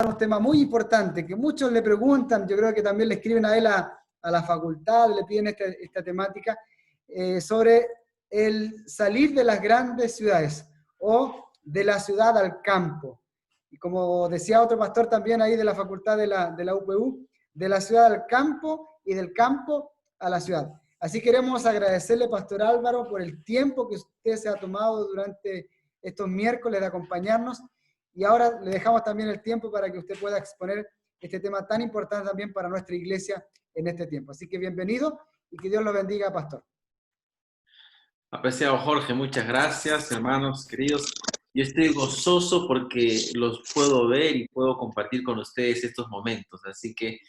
un tema muy importante, que muchos le preguntan, yo creo que también le escriben a él a la facultad, le piden esta temática, sobre el salir de las grandes ciudades o de la ciudad al campo. Y como decía otro pastor también ahí de la facultad de la UPU, de la ciudad al campo y del campo a la ciudad. Así queremos agradecerle, Pastor Álvaro, por el tiempo que usted se ha tomado durante estos miércoles de acompañarnos. Y ahora le dejamos también el tiempo para que usted pueda exponer este tema tan importante también para nuestra iglesia en este tiempo. Así que bienvenido y que Dios lo bendiga, Pastor. Apreciado Jorge, muchas gracias, hermanos queridos. Yo estoy gozoso porque los puedo ver y puedo compartir con ustedes estos momentos. Así que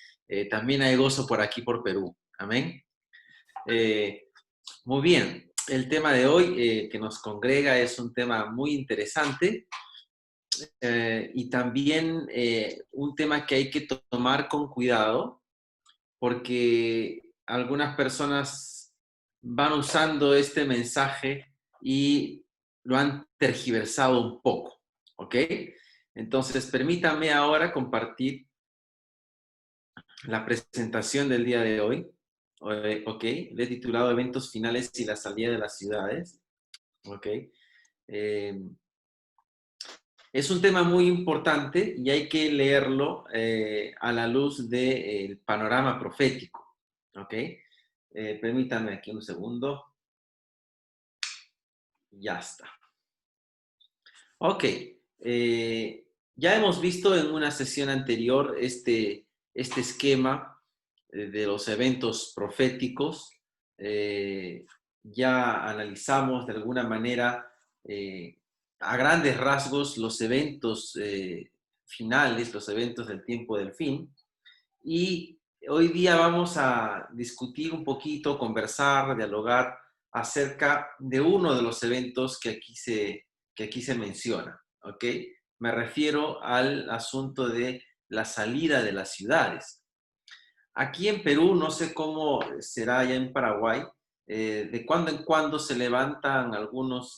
también hay gozo por aquí, por Perú. Amén. Muy bien. El tema de hoy que nos congrega es un tema muy interesante y también un tema que hay que tomar con cuidado porque algunas personas van usando este mensaje y lo han tergiversado un poco, ¿ok? Entonces, permítanme ahora compartir la presentación del día de hoy, ¿ok? Le he titulado Eventos Finales y la salida de las ciudades, ¿ok? Es un tema muy importante y hay que leerlo a la luz del panorama profético, ¿ok? Permítanme aquí un segundo. Ya está. Ok. Ya hemos visto en una sesión anterior este esquema de los eventos proféticos. Ya analizamos de alguna manera a grandes rasgos los eventos finales, los eventos del tiempo del fin. Y hoy día vamos a discutir un poquito, conversar, dialogar acerca de uno de los eventos que aquí se menciona, ¿ok? Me refiero al asunto de la salida de las ciudades. Aquí en Perú, no sé cómo será allá en Paraguay, de cuando en cuando se levantan algunas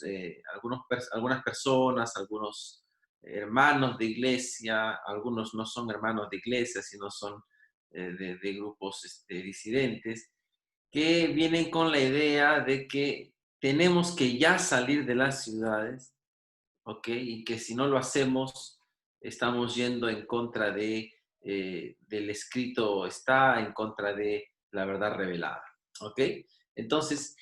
personas, algunos hermanos de iglesia, algunos no son hermanos de iglesia, sino son de grupos disidentes, que vienen con la idea de que tenemos que ya salir de las ciudades, ¿ok? Y que si no lo hacemos, estamos yendo en contra del escrito está, en contra de la verdad revelada, ¿ok? Entonces,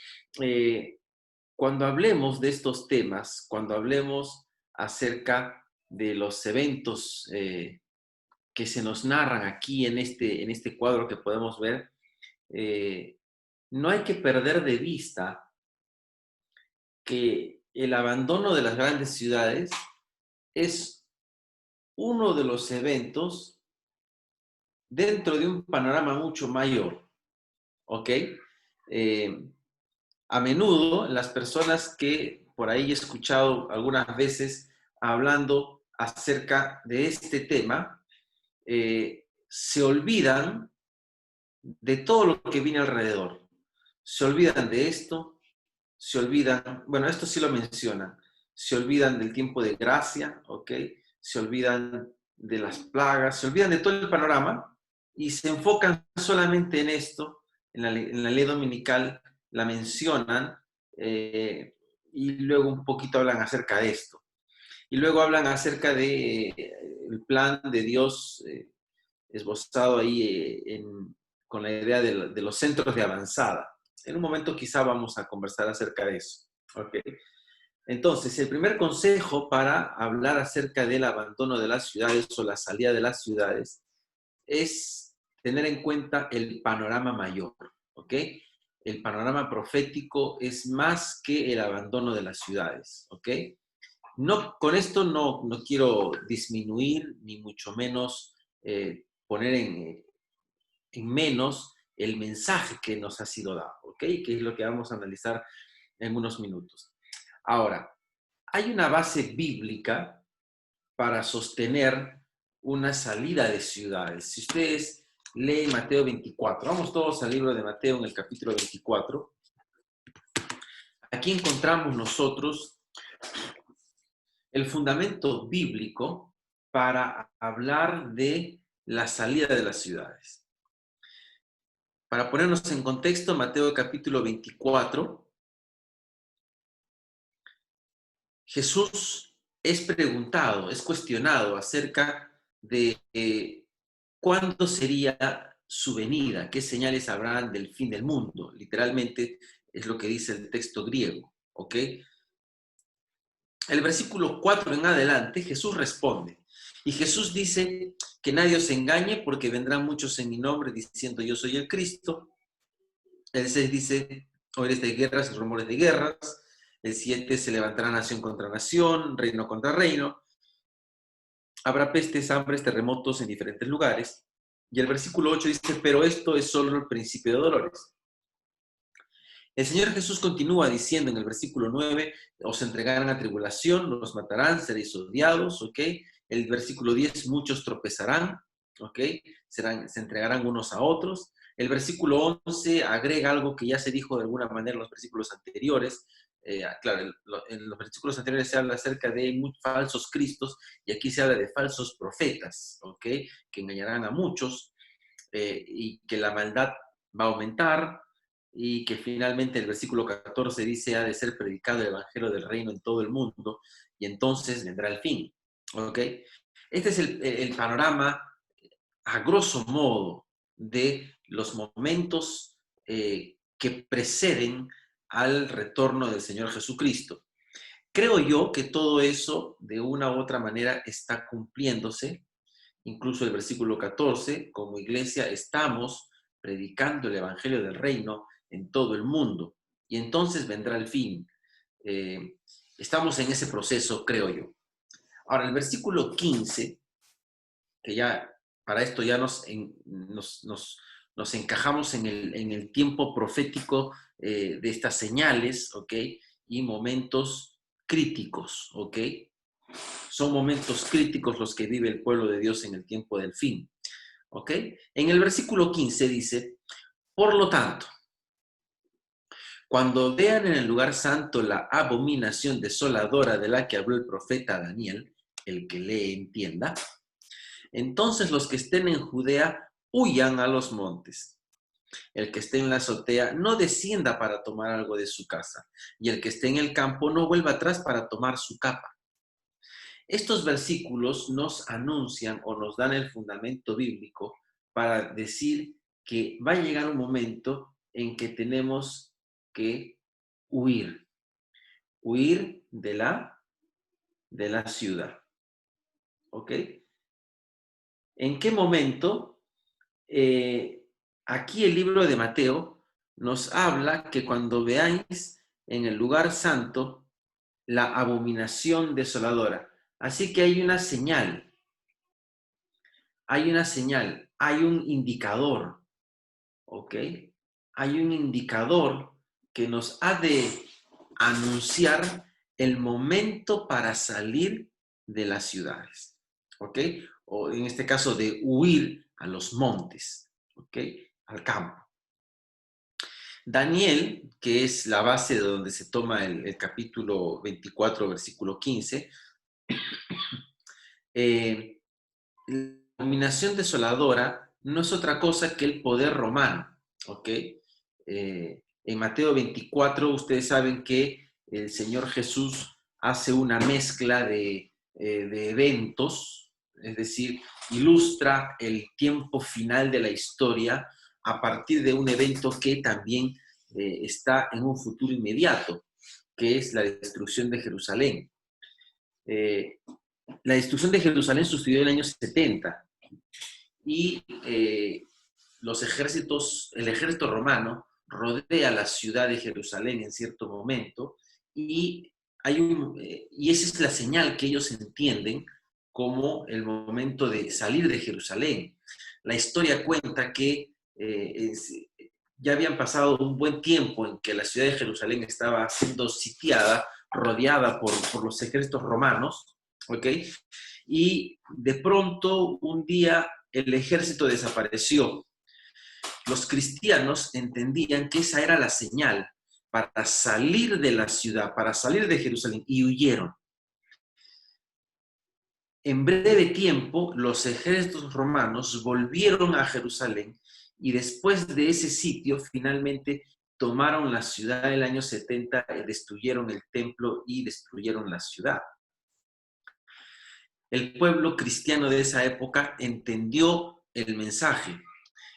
cuando hablemos de estos temas, cuando hablemos acerca de los eventos que se nos narran aquí en este cuadro que podemos ver, no hay que perder de vista que el abandono de las grandes ciudades es uno de los eventos dentro de un panorama mucho mayor, ¿ok? A menudo las personas que por ahí he escuchado algunas veces hablando acerca de este tema, se olvidan de todo lo que viene alrededor. Se olvidan de esto, se olvidan, bueno, esto sí lo mencionan, se olvidan del tiempo de gracia, ¿ok? Se olvidan de las plagas, se olvidan de todo el panorama y se enfocan solamente en esto, en la ley dominical la mencionan y luego un poquito hablan acerca de esto. Y luego hablan acerca de el plan de Dios esbozado ahí con la idea de los centros de avanzada. En un momento quizá vamos a conversar acerca de eso. ¿Ok? Entonces, el primer consejo para hablar acerca del abandono de las ciudades o la salida de las ciudades es tener en cuenta el panorama mayor. ¿Ok? El panorama profético es más que el abandono de las ciudades. ¿Ok? No, con esto no quiero disminuir ni mucho menos poner en menos el mensaje que nos ha sido dado, ¿ok? Que es lo que vamos a analizar en unos minutos. Ahora, hay una base bíblica para sostener una salida de ciudades. Si ustedes leen Mateo 24, vamos todos al libro de Mateo en el capítulo 24, aquí encontramos nosotros el fundamento bíblico para hablar de la salida de las ciudades. Para ponernos en contexto, Mateo capítulo 24, Jesús es preguntado, es cuestionado acerca de cuándo sería su venida, qué señales habrán del fin del mundo. Literalmente es lo que dice el texto griego, ¿ok? El versículo 4 en adelante, Jesús responde. Y Jesús dice que nadie os engañe porque vendrán muchos en mi nombre diciendo yo soy el Cristo. El 6 dice, oiréis de guerras y rumores de guerras. El 7, se levantará nación contra nación, reino contra reino. Habrá pestes, hambres, terremotos en diferentes lugares. Y el versículo 8 dice, pero esto es solo el principio de dolores. El Señor Jesús continúa diciendo en el versículo 9, os entregarán a tribulación, los matarán, seréis odiados, ¿ok? El versículo 10, muchos tropezarán, ¿ok? Se entregarán unos a otros. El versículo 11 agrega algo que ya se dijo de alguna manera en los versículos anteriores. Claro, en los versículos anteriores se habla acerca de falsos cristos y aquí se habla de falsos profetas, ¿ok? Que engañarán a muchos y que la maldad va a aumentar y que finalmente el versículo 14 dice ha de ser predicado el evangelio del reino en todo el mundo y entonces vendrá el fin, ¿ok? Este es el panorama a grosso modo de los momentos que preceden al retorno del Señor Jesucristo. Creo yo que todo eso de una u otra manera está cumpliéndose. Incluso el versículo 14, como iglesia estamos predicando el evangelio del reino en todo el mundo y entonces vendrá el fin. Estamos en ese proceso, creo yo. Ahora, el versículo 15, que ya para esto ya nos encajamos en el tiempo profético de estas señales, ¿ok? Y momentos críticos, ¿ok? Son momentos críticos los que vive el pueblo de Dios en el tiempo del fin, ¿ok? En el versículo 15 dice, por lo tanto, cuando vean en el lugar santo la abominación desoladora de la que habló el profeta Daniel, el que lee entienda, entonces los que estén en Judea huyan a los montes. El que esté en la azotea no descienda para tomar algo de su casa, y el que esté en el campo no vuelva atrás para tomar su capa. Estos versículos nos anuncian o nos dan el fundamento bíblico para decir que va a llegar un momento en que tenemos que huir de la ciudad. ¿Ok? ¿En qué momento? Aquí el libro de Mateo nos habla que cuando veáis en el lugar santo la abominación desoladora. Así que hay una señal, hay un indicador, ¿ok? Hay un indicador que nos ha de anunciar el momento para salir de las ciudades, ¿ok? O en este caso de huir a los montes, ¿ok? Al campo. Daniel, que es la base de donde se toma el capítulo 24, versículo 15, la abominación desoladora no es otra cosa que el poder romano, ¿ok? En Mateo 24 ustedes saben que el Señor Jesús hace una mezcla de eventos, es decir, ilustra el tiempo final de la historia a partir de un evento que también está en un futuro inmediato, que es la destrucción de Jerusalén. La destrucción de Jerusalén sucedió en el año 70 y el ejército romano rodea la ciudad de Jerusalén en cierto momento y esa es la señal que ellos entienden como el momento de salir de Jerusalén. La historia cuenta que ya habían pasado un buen tiempo en que la ciudad de Jerusalén estaba siendo sitiada, rodeada por los ejércitos romanos, ¿ok? Y de pronto un día el ejército desapareció. Los cristianos entendían que esa era la señal para salir de la ciudad, para salir de Jerusalén, y huyeron. En breve tiempo, los ejércitos romanos volvieron a Jerusalén y después de ese sitio, finalmente tomaron la ciudad el año 70, destruyeron el templo y destruyeron la ciudad. El pueblo cristiano de esa época entendió el mensaje.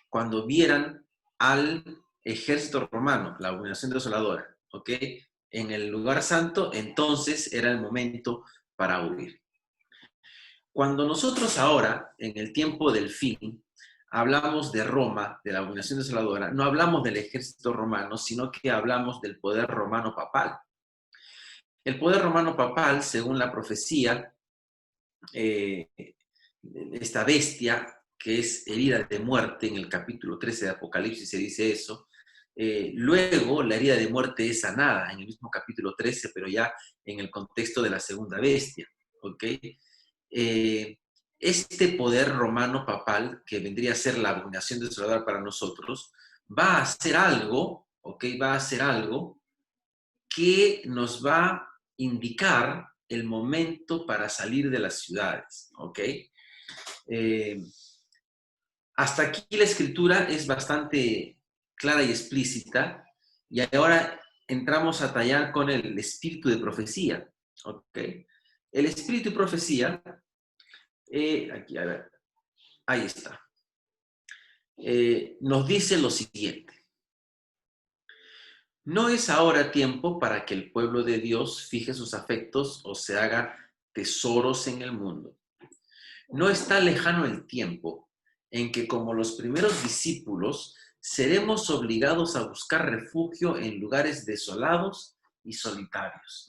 Cuando vieran al ejército romano, la abominación desoladora, ¿ok?, en el lugar santo, entonces era el momento para huir. Cuando nosotros ahora, en el tiempo del fin, hablamos de Roma, de la abominación desoladora, no hablamos del ejército romano, sino que hablamos del poder romano papal. El poder romano papal, según la profecía, esta bestia que es herida de muerte, en el capítulo 13 de Apocalipsis se dice eso. Luego la herida de muerte es sanada en el mismo capítulo 13, pero ya en el contexto de la segunda bestia, ¿ok? Este poder romano papal, que vendría a ser la abominación desoladora para nosotros, va a hacer algo, ¿ok? Va a hacer algo que nos va a indicar el momento para salir de las ciudades, ¿ok? Hasta aquí la escritura es bastante clara y explícita, y ahora entramos a tallar con el espíritu de profecía, ¿ok? El espíritu de profecía, aquí, a ver, ahí está. Nos dice lo siguiente: no es ahora tiempo para que el pueblo de Dios fije sus afectos o se haga tesoros en el mundo. No está lejano el tiempo en que, como los primeros discípulos, seremos obligados a buscar refugio en lugares desolados y solitarios.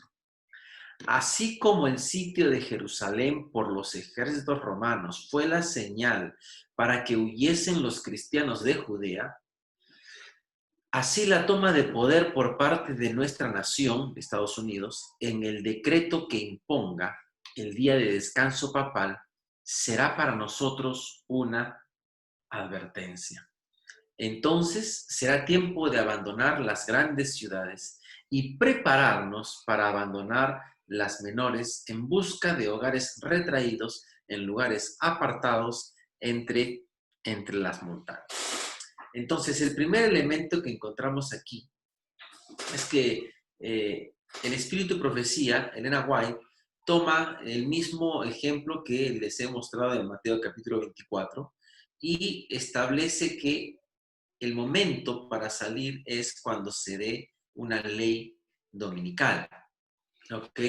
Así como el sitio de Jerusalén por los ejércitos romanos fue la señal para que huyesen los cristianos de Judea, así la toma de poder por parte de nuestra nación, de Estados Unidos, en el decreto que imponga el día de descanso papal, será para nosotros una advertencia. Entonces será tiempo de abandonar las grandes ciudades y prepararnos para abandonar las menores en busca de hogares retraídos en lugares apartados entre las montañas. Entonces, el primer elemento que encontramos aquí es que el espíritu de profecía, Elena White, toma el mismo ejemplo que les he mostrado en Mateo capítulo 24 y establece que el momento para salir es cuando se dé una ley dominical. ¿Ok?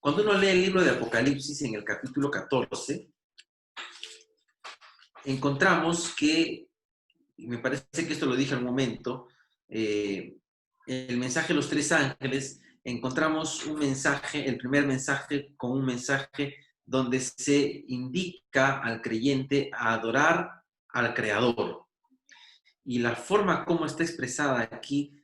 Cuando uno lee el libro de Apocalipsis en el capítulo 14, encontramos que, y me parece que esto lo dije al momento, el mensaje de los tres ángeles, encontramos un mensaje, el primer mensaje con un mensaje donde se indica al creyente a adorar al Creador. Y la forma como está expresada aquí,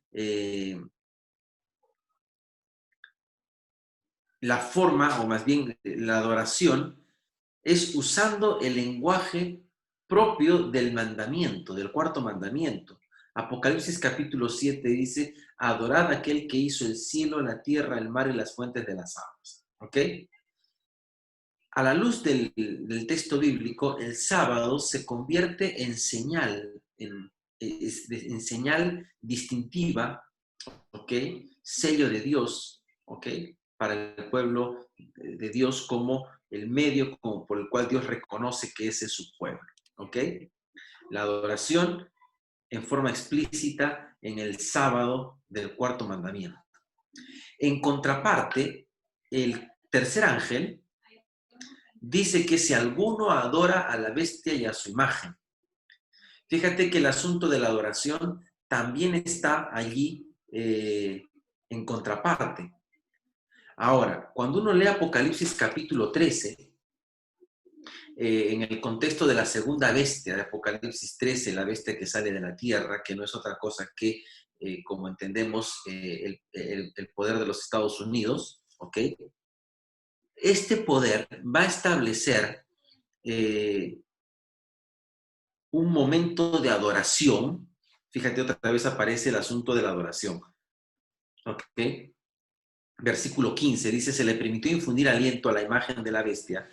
la forma, o más bien la adoración, es usando el lenguaje propio del mandamiento, del cuarto mandamiento. Apocalipsis capítulo 7 dice: adorad a aquel que hizo el cielo, la tierra, el mar y las fuentes de las aguas. ¿Ok? A la luz del texto bíblico, el sábado se convierte en señal, en señal distintiva, ¿ok? Sello de Dios, ¿ok? Para el pueblo de Dios como el medio por el cual Dios reconoce que ese es su pueblo, ¿ok? La adoración en forma explícita en el sábado del cuarto mandamiento. En contraparte, el tercer ángel dice que si alguno adora a la bestia y a su imagen. Fíjate que el asunto de la adoración también está allí en contraparte. Ahora, cuando uno lee Apocalipsis capítulo 13, en el contexto de la segunda bestia de Apocalipsis 13, la bestia que sale de la tierra, que no es otra cosa que, como entendemos, el poder de los Estados Unidos, ¿ok? Este poder va a establecer un momento de adoración. Fíjate, otra vez aparece el asunto de la adoración, ¿ok? versículo 15, dice, se le permitió infundir aliento a la imagen de la bestia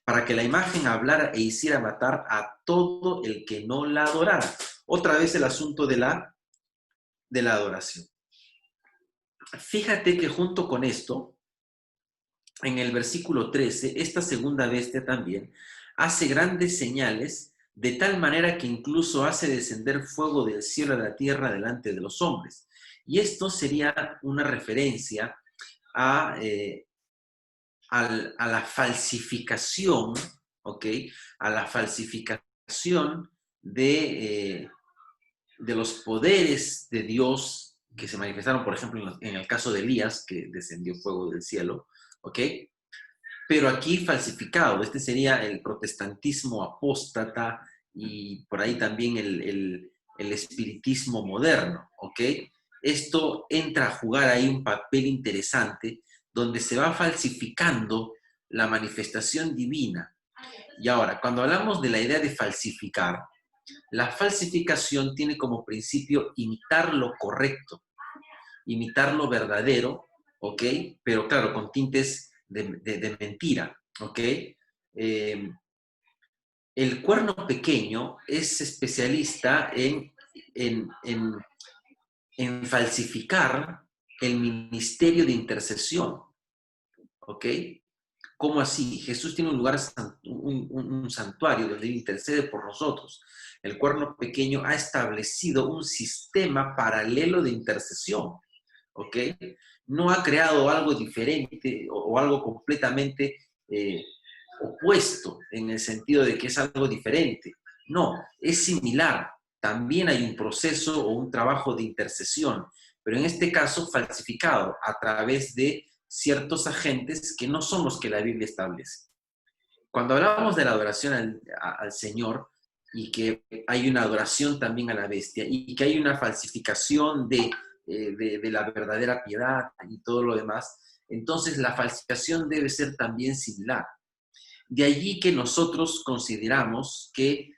para que la imagen hablara e hiciera matar a todo el que no la adorara. Otra vez el asunto de la adoración. Fíjate que junto con esto, en el versículo 13, esta segunda bestia también hace grandes señales, de tal manera que incluso hace descender fuego del cielo a la tierra delante de los hombres. Y esto sería una referencia a, a la falsificación, ¿ok? A la falsificación de los poderes de Dios que se manifestaron, por ejemplo, en el caso de Elías, que descendió fuego del cielo, ¿ok? Pero aquí falsificado. Este sería el protestantismo apóstata y por ahí también el espiritismo moderno, ¿ok? Esto entra a jugar ahí un papel interesante donde se va falsificando la manifestación divina. Y ahora, cuando hablamos de la idea de falsificar, la falsificación tiene como principio imitar lo correcto, imitar lo verdadero, ¿ok? Pero claro, con tintes de mentira, ¿ok? El cuerno pequeño es especialista en falsificar el ministerio de intercesión, ¿ok? ¿Cómo así? Jesús tiene un lugar, un santuario donde Él intercede por nosotros. El cuerno pequeño ha establecido un sistema paralelo de intercesión, ¿ok? No ha creado algo diferente o algo completamente opuesto en el sentido de que es algo diferente. No, es similar. También hay un proceso o un trabajo de intercesión, pero en este caso falsificado a través de ciertos agentes que no son los que la Biblia establece. Cuando hablamos de la adoración al Señor y que hay una adoración también a la bestia y que hay una falsificación de la verdadera piedad y todo lo demás, entonces la falsificación debe ser también similar. De allí que nosotros consideramos que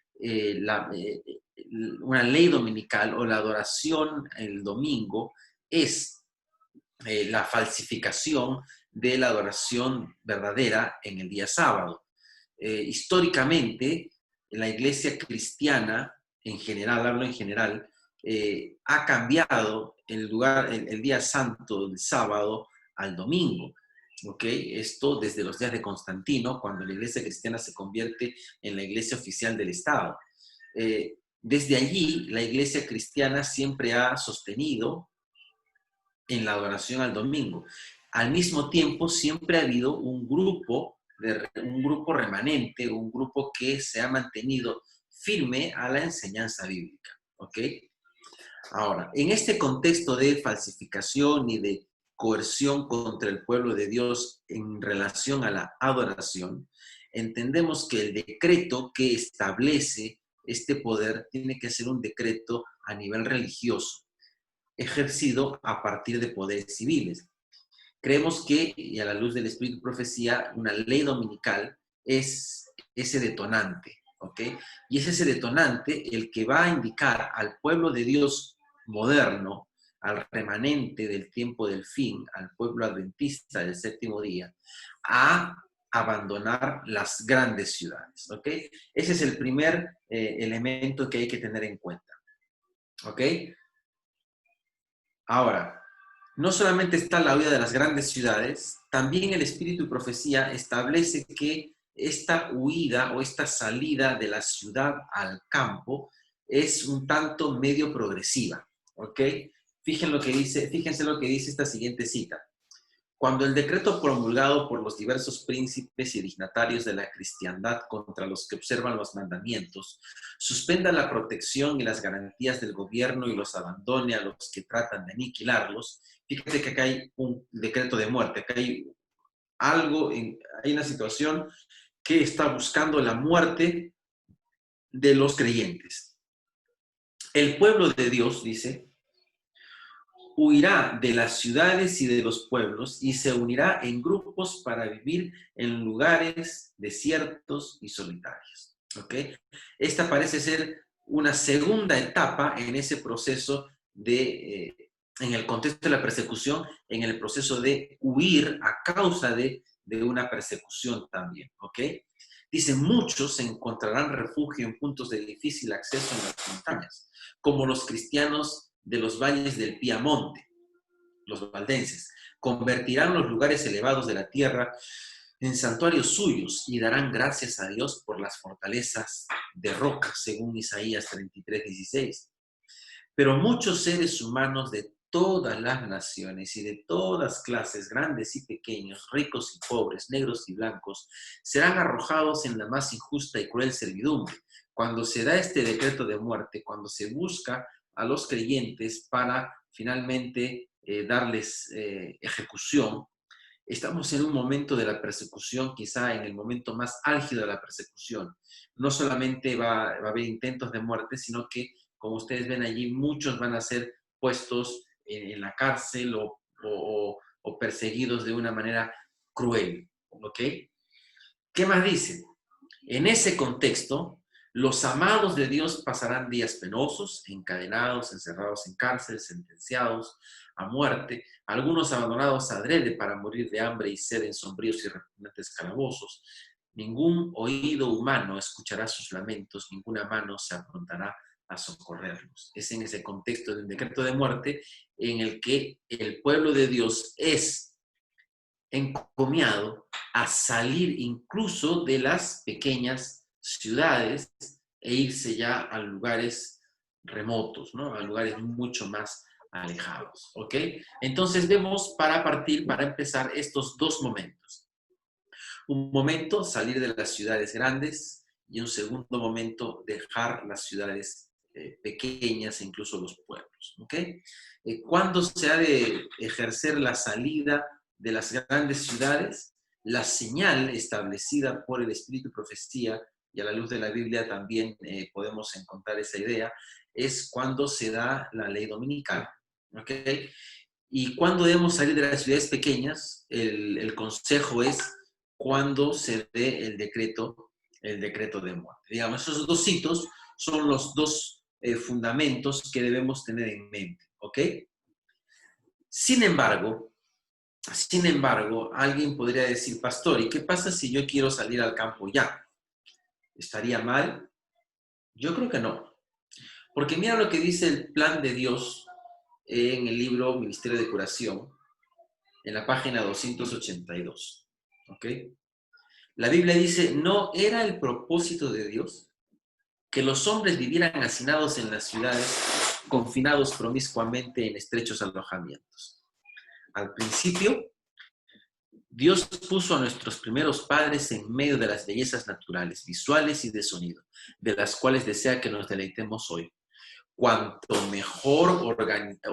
una ley dominical o la adoración el domingo es la falsificación de la adoración verdadera en el día sábado. Históricamente, la iglesia cristiana, en general, hablo en general, ha cambiado el día santo del sábado al domingo. ¿Ok? Esto desde los días de Constantino, cuando la iglesia cristiana se convierte en la iglesia oficial del Estado. Desde allí, la iglesia cristiana siempre ha sostenido en la adoración al domingo. Al mismo tiempo, siempre ha habido un grupo remanente, un grupo que se ha mantenido firme a la enseñanza bíblica. ¿Ok? Ahora, en este contexto de falsificación y de coerción contra el pueblo de Dios en relación a la adoración, entendemos que el decreto que establece este poder tiene que ser un decreto a nivel religioso, ejercido a partir de poderes civiles. Creemos que, y a la luz del Espíritu y Profecía, una ley dominical es ese detonante, ¿ok? Y es ese detonante el que va a indicar al pueblo de Dios moderno, al remanente del tiempo del fin, al pueblo adventista del séptimo día, a abandonar las grandes ciudades, ¿ok? Ese es el primer elemento que hay que tener en cuenta, ¿ok? Ahora, no solamente está la huida de las grandes ciudades, también el Espíritu y Profecía establece que esta huida o esta salida de la ciudad al campo es un tanto medio progresiva, ¿ok? Fíjense lo que dice esta siguiente cita. Cuando el decreto promulgado por los diversos príncipes y dignatarios de la cristiandad contra los que observan los mandamientos suspenda la protección y las garantías del gobierno y los abandone a los que tratan de aniquilarlos, fíjate que acá hay un decreto de muerte, acá hay hay una situación que está buscando la muerte de los creyentes. El pueblo de Dios, dice, huirá de las ciudades y de los pueblos y se unirá en grupos para vivir en lugares desiertos y solitarios. ¿Ok? Esta parece ser una segunda etapa en ese proceso de en el contexto de la persecución, en el proceso de huir a causa de una persecución también, ¿ok? Dice, muchos encontrarán refugio en puntos de difícil acceso en las montañas, como los cristianos de los valles del Piamonte, los valdenses. Convertirán los lugares elevados de la tierra en santuarios suyos y darán gracias a Dios por las fortalezas de roca, según Isaías 33:16. Pero muchos seres humanos de todas las naciones y de todas clases, grandes y pequeños, ricos y pobres, negros y blancos, serán arrojados en la más injusta y cruel servidumbre. Cuando se da este decreto de muerte, cuando se busca a los creyentes para finalmente darles ejecución, estamos en un momento de la persecución, quizá en el momento más álgido de la persecución. No solamente va a haber intentos de muerte, sino que, como ustedes ven allí, muchos van a ser puestos en la cárcel o perseguidos de una manera cruel. ¿Ok? ¿Qué más dice? En ese contexto, los amados de Dios pasarán días penosos, encadenados, encerrados en cárceles, sentenciados a muerte, algunos abandonados adrede para morir de hambre y sed en sombríos y repugnantes calabozos. Ningún oído humano escuchará sus lamentos, ninguna mano se afrontará a socorrerlos. Es en ese contexto de un decreto de muerte en el que el pueblo de Dios es encomiado a salir incluso de las pequeñas ciudades e irse ya a lugares remotos, ¿no? A lugares mucho más alejados, ¿ok? Entonces vemos para empezar estos dos momentos. Un momento, salir de las ciudades grandes, y un segundo momento, dejar las ciudades pequeñas e incluso los pueblos, ¿ok? ¿Cuándo se ha de ejercer la salida de las grandes ciudades? La señal establecida por el Espíritu y Profecía, y a la luz de la Biblia también podemos encontrar esa idea, es cuando se da la ley dominical, ¿ok? Y cuando debemos salir de las ciudades pequeñas, el consejo es cuando se dé el decreto de muerte. Digamos, esos dos hitos son los dos fundamentos que debemos tener en mente, ¿ok? Sin embargo, alguien podría decir, pastor, ¿y qué pasa si yo quiero salir al campo ya? ¿Estaría mal? Yo creo que no. Porque mira lo que dice el plan de Dios en el libro Ministerio de Curación, en la página 282. ¿Ok? La Biblia dice, ¿no era el propósito de Dios que los hombres vivieran hacinados en las ciudades, confinados promiscuamente en estrechos alojamientos? Al principio, Dios puso a nuestros primeros padres en medio de las bellezas naturales, visuales y de sonido, de las cuales desea que nos deleitemos hoy. Cuanto mejor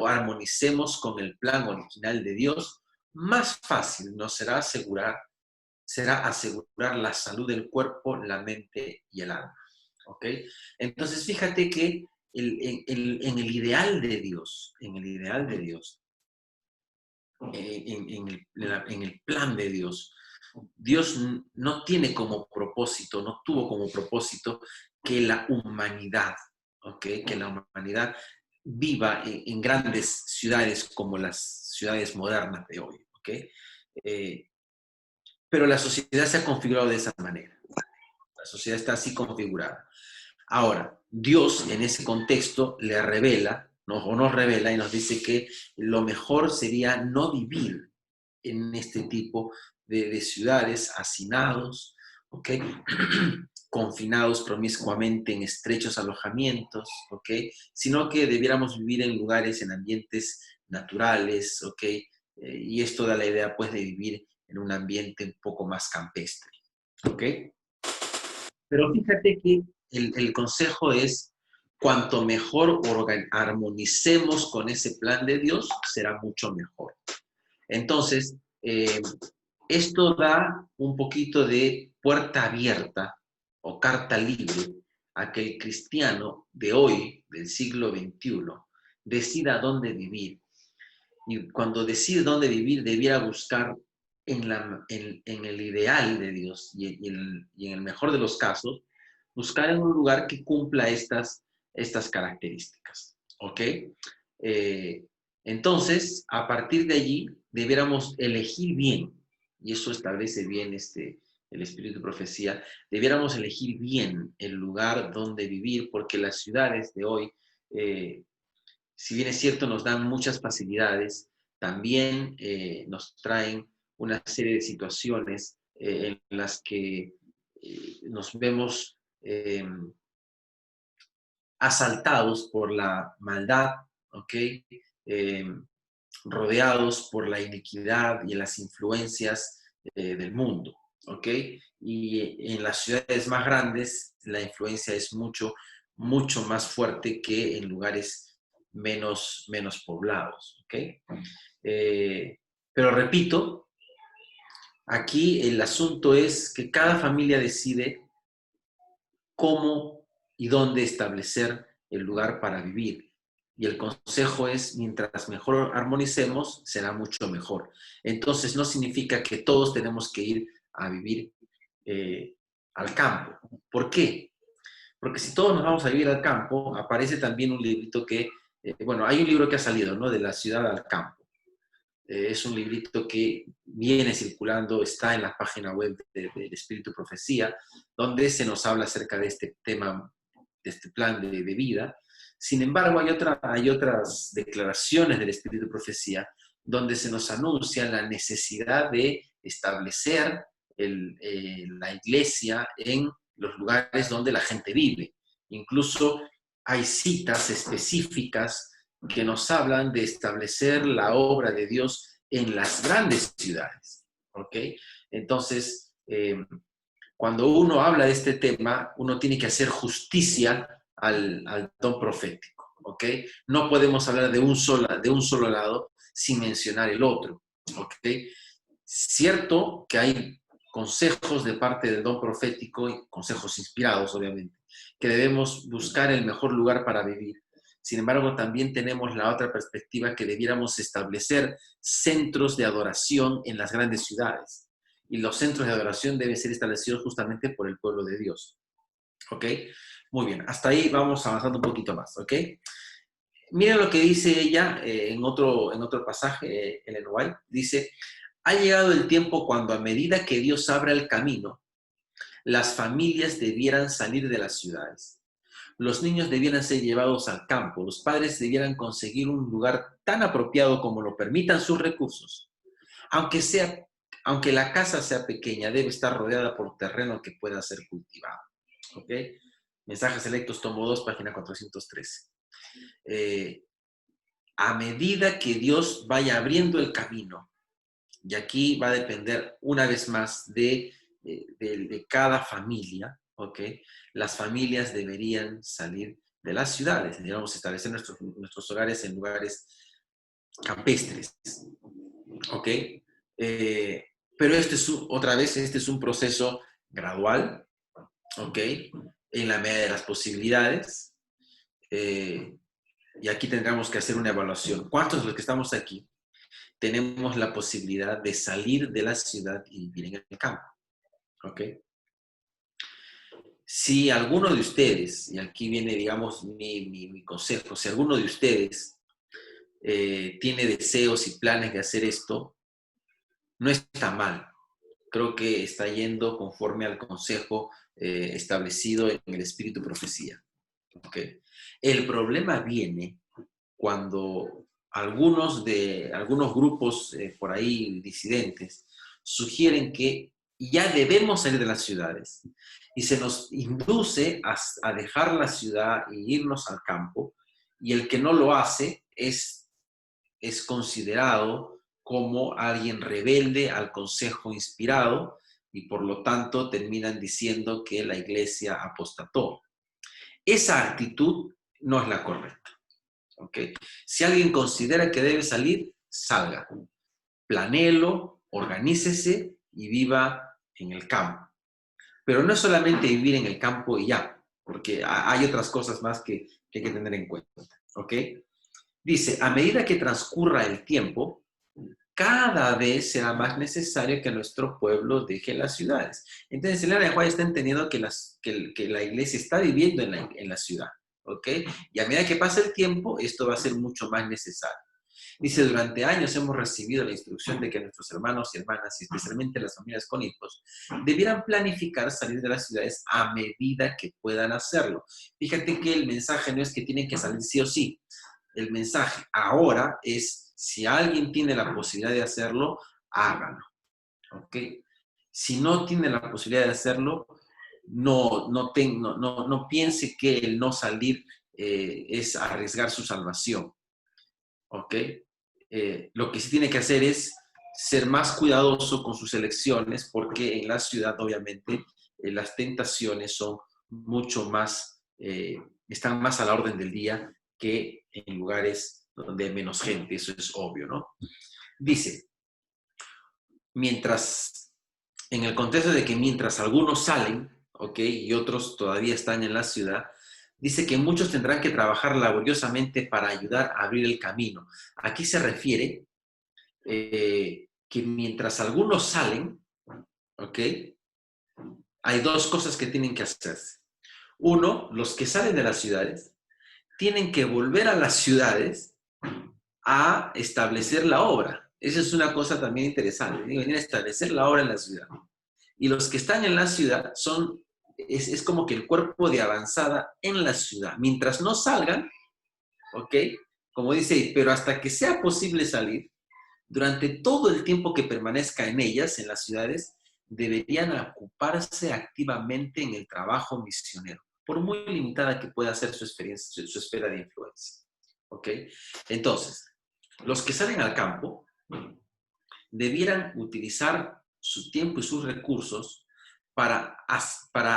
armonicemos con el plan original de Dios, más fácil nos será asegurar la salud del cuerpo, la mente y el alma. ¿Ok? Entonces, fíjate que en el ideal de Dios, en el plan de Dios, Dios no tuvo como propósito que la humanidad, ¿ok? Que la humanidad viva en grandes ciudades como las ciudades modernas de hoy, ¿ok? Pero la sociedad se ha configurado de esa manera. La sociedad está así configurada. Ahora, Dios en ese contexto le revela, o nos revela y nos dice que lo mejor sería no vivir en este tipo de ciudades, hacinados, ¿ok? Confinados promiscuamente en estrechos alojamientos, ¿ok? Sino que debiéramos vivir en lugares, en ambientes naturales, ¿ok? Y esto da la idea, pues, de vivir en un ambiente un poco más campestre, ¿ok? Pero fíjate que el consejo es, cuanto mejor armonicemos con ese plan de Dios, será mucho mejor. Entonces, esto da un poquito de puerta abierta o carta libre a que el cristiano de hoy, del siglo XXI, decida dónde vivir. Y cuando decide dónde vivir, debiera buscar en el ideal de Dios y en el mejor de los casos, buscar en un lugar que cumpla estas características. ¿Ok? Entonces, a partir de allí, debiéramos elegir bien, y eso establece bien el espíritu de profecía, debiéramos elegir bien el lugar donde vivir, porque las ciudades de hoy, eh, si bien es cierto, nos dan muchas facilidades, también nos traen una serie de situaciones en las que nos vemos asaltados por la maldad, ¿ok? Eh, rodeados por la iniquidad y las influencias del mundo, ¿ok? Y en las ciudades más grandes la influencia es mucho más fuerte que en lugares menos poblados, ¿ok? Eh, pero repito, aquí el asunto es que cada familia decide cómo y dónde establecer el lugar para vivir. Y el consejo es, mientras mejor armonicemos, será mucho mejor. Entonces, no significa que todos tenemos que ir a vivir al campo. ¿Por qué? Porque si todos nos vamos a vivir al campo, aparece también un librito que, bueno, hay un libro que ha salido, ¿no? De la ciudad al campo. Es un librito que viene circulando, está en la página web del Espíritu Profecía, donde se nos habla acerca de este tema, de este plan de vida. Sin embargo, hay otras declaraciones del Espíritu Profecía donde se nos anuncia la necesidad de establecer la iglesia en los lugares donde la gente vive. Incluso hay citas específicas que nos hablan de establecer la obra de Dios en las grandes ciudades, ¿ok? Entonces, cuando uno habla de este tema, uno tiene que hacer justicia al don profético, ¿ok? No podemos hablar de un solo lado sin mencionar el otro, ¿ok? Cierto que hay consejos de parte del don profético, y consejos inspirados, obviamente, que debemos buscar el mejor lugar para vivir. Sin embargo, también tenemos la otra perspectiva que debiéramos establecer centros de adoración en las grandes ciudades. Y los centros de adoración deben ser establecidos justamente por el pueblo de Dios. ¿Ok? Muy bien, hasta ahí vamos avanzando un poquito más. ¿Ok? Miren lo que dice ella en otro pasaje, Ellen White. Dice, ha llegado el tiempo cuando a medida que Dios abra el camino, las familias debieran salir de las ciudades. Los niños debieran ser llevados al campo, los padres debieran conseguir un lugar tan apropiado como lo permitan sus recursos. Aunque la casa sea pequeña, debe estar rodeada por terreno que pueda ser cultivado. ¿Ok? Mensajes Selectos, tomo 2, página 413. A medida que Dios vaya abriendo el camino, y aquí va a depender una vez más de cada familia, ¿ok? Las familias deberían salir de las ciudades, deberíamos establecer nuestros hogares en lugares campestres, ¿ok? Pero este es un proceso gradual, ¿ok? En la medida de las posibilidades, y aquí tendremos que hacer una evaluación. ¿Cuántos de los que estamos aquí tenemos la posibilidad de salir de la ciudad y vivir en el campo? ¿Ok? Si alguno de ustedes, y aquí viene, digamos, mi consejo, si alguno de ustedes tiene deseos y planes de hacer esto, no está mal. Creo que está yendo conforme al consejo establecido en el Espíritu Profecía. ¿Ok? El problema viene cuando algunos grupos por ahí disidentes sugieren que ya debemos salir de las ciudades y se nos induce a dejar la ciudad e irnos al campo, y el que no lo hace es considerado como alguien rebelde al consejo inspirado, y por lo tanto terminan diciendo que la iglesia apostató. Esa actitud no es la correcta. ¿Okay? Si alguien considera que debe salir, salga. Planéelo, organícese y viva en el campo. Pero no es solamente vivir en el campo y ya, porque hay otras cosas más que hay que tener en cuenta. ¿Ok? Dice, a medida que transcurra el tiempo, cada vez será más necesario que nuestro pueblo deje las ciudades. Entonces, el Ellen White está entendiendo que la iglesia está viviendo en la ciudad. ¿Ok? Y a medida que pasa el tiempo, esto va a ser mucho más necesario. Dice, durante años hemos recibido la instrucción de que nuestros hermanos y hermanas, y especialmente las familias con hijos, debieran planificar salir de las ciudades a medida que puedan hacerlo. Fíjate que el mensaje no es que tienen que salir sí o sí. El mensaje ahora es, si alguien tiene la posibilidad de hacerlo, háganlo. ¿Ok? Si no tiene la posibilidad de hacerlo, no piense que el no salir es arriesgar su salvación. ¿Ok? Lo que sí tiene que hacer es ser más cuidadoso con sus elecciones, porque en la ciudad, obviamente, las tentaciones son mucho más, están más a la orden del día que en lugares donde hay menos gente, eso es obvio, ¿no? Dice, mientras, en el contexto de que mientras algunos salen, ¿ok? Y otros todavía están en la ciudad, dice que muchos tendrán que trabajar laboriosamente para ayudar a abrir el camino. Aquí se refiere que mientras algunos salen, ¿ok? Hay dos cosas que tienen que hacerse. Uno, los que salen de las ciudades tienen que volver a las ciudades a establecer la obra. Esa es una cosa también interesante. Venir a establecer la obra en la ciudad. Y los que están en la ciudad es como que el cuerpo de avanzada en la ciudad. Mientras no salgan, ¿ok? Como dice, pero hasta que sea posible salir, durante todo el tiempo que permanezca en ellas, en las ciudades, deberían ocuparse activamente en el trabajo misionero, por muy limitada que pueda ser su experiencia, su esfera de influencia. ¿Ok? Entonces, los que salen al campo debieran utilizar su tiempo y sus recursos para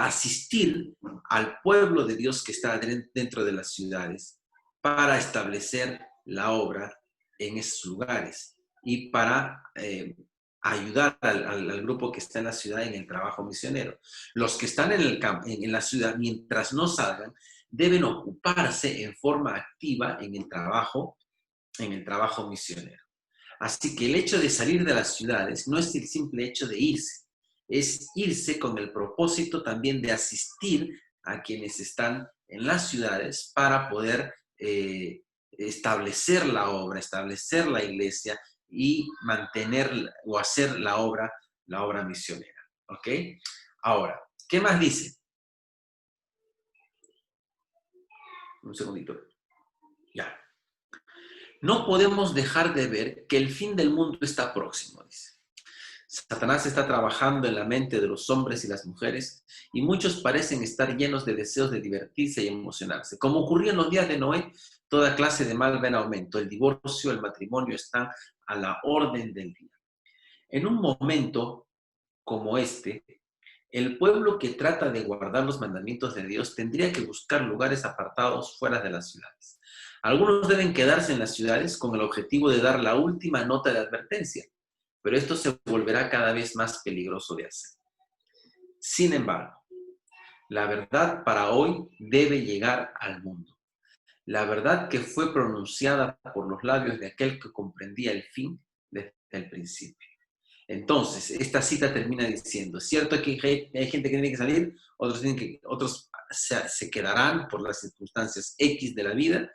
asistir al pueblo de Dios que está dentro de las ciudades, para establecer la obra en esos lugares y para ayudar al grupo que está en la ciudad en el trabajo misionero. Los que están en la ciudad, mientras no salgan, deben ocuparse en forma activa en el trabajo misionero. Así que el hecho de salir de las ciudades no es el simple hecho de irse, es irse con el propósito también de asistir a quienes están en las ciudades para poder establecer la obra, establecer la iglesia y mantener o hacer la obra misionera. ¿Ok? Ahora, ¿qué más dice? Un segundito. Ya. No podemos dejar de ver que el fin del mundo está próximo, dice. Satanás está trabajando en la mente de los hombres y las mujeres y muchos parecen estar llenos de deseos de divertirse y emocionarse. Como ocurrió en los días de Noé, toda clase de mal va en aumento. El divorcio, el matrimonio están a la orden del día. En un momento como este, el pueblo que trata de guardar los mandamientos de Dios tendría que buscar lugares apartados fuera de las ciudades. Algunos deben quedarse en las ciudades con el objetivo de dar la última nota de advertencia, pero esto se volverá cada vez más peligroso de hacer. Sin embargo, la verdad para hoy debe llegar al mundo. La verdad que fue pronunciada por los labios de aquel que comprendía el fin desde el principio. Entonces, esta cita termina diciendo, es cierto que hay gente que tiene que salir, otros se quedarán por las circunstancias X de la vida,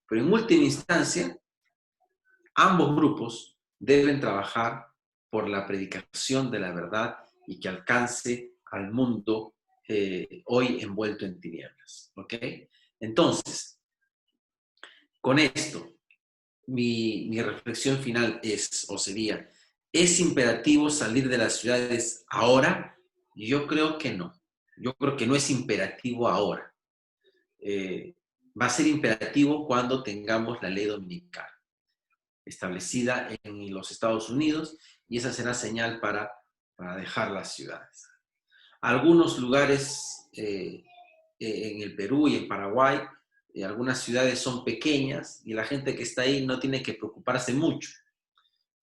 pero en última instancia, ambos grupos deben trabajar por la predicación de la verdad y que alcance al mundo hoy envuelto en tinieblas. ¿Ok? Entonces, con esto, mi reflexión final sería, ¿es imperativo salir de las ciudades ahora? Yo creo que no. Yo creo que no es imperativo ahora. Va a ser imperativo cuando tengamos la ley dominical establecida en los Estados Unidos y esa será señal para dejar las ciudades. Algunos lugares en el Perú y en Paraguay, algunas ciudades son pequeñas y la gente que está ahí no tiene que preocuparse mucho.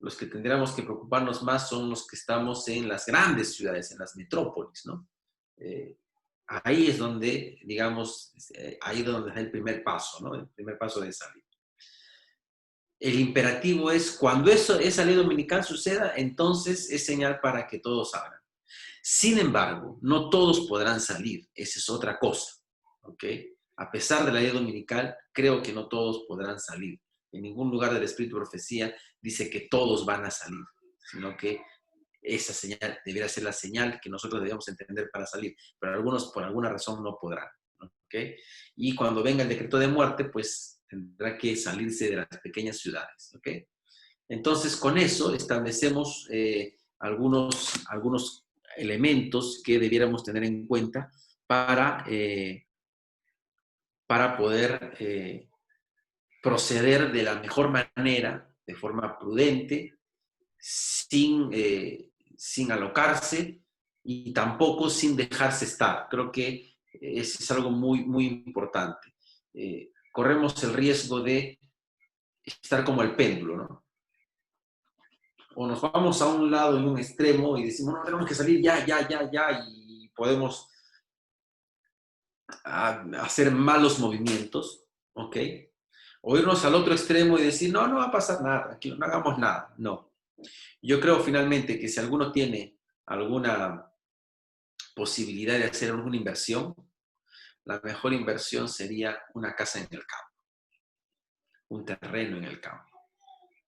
Los que tendríamos que preocuparnos más son los que estamos en las grandes ciudades, en las metrópolis, ¿no? Ahí es donde, digamos, ahí es donde está el primer paso, ¿no? El primer paso de salir. El imperativo es, cuando esa ley dominical suceda, entonces es señal para que todos salgan. Sin embargo, no todos podrán salir, esa es otra cosa, ¿ok? A pesar de la ley dominical, creo que no todos podrán salir. En ningún lugar del Espíritu de Profecía dice que todos van a salir, sino que esa señal debería ser la señal que nosotros debemos entender para salir, pero algunos por alguna razón no podrán. ¿Okay? Y cuando venga el decreto de muerte, pues tendrá que salirse de las pequeñas ciudades. ¿Okay? Entonces, con eso establecemos algunos elementos que debiéramos tener en cuenta para poder proceder de la mejor manera, de forma prudente, sin alocarse y tampoco sin dejarse estar. Creo que es algo muy, muy importante. Corremos el riesgo de estar como el péndulo, ¿no? O nos vamos a un lado en un extremo y decimos, no, tenemos que salir ya, y podemos hacer malos movimientos, ¿ok? O irnos al otro extremo y decir, no, no va a pasar nada, aquí no hagamos nada. No. Yo creo finalmente que si alguno tiene alguna posibilidad de hacer alguna inversión, la mejor inversión sería una casa en el campo, un terreno en el campo,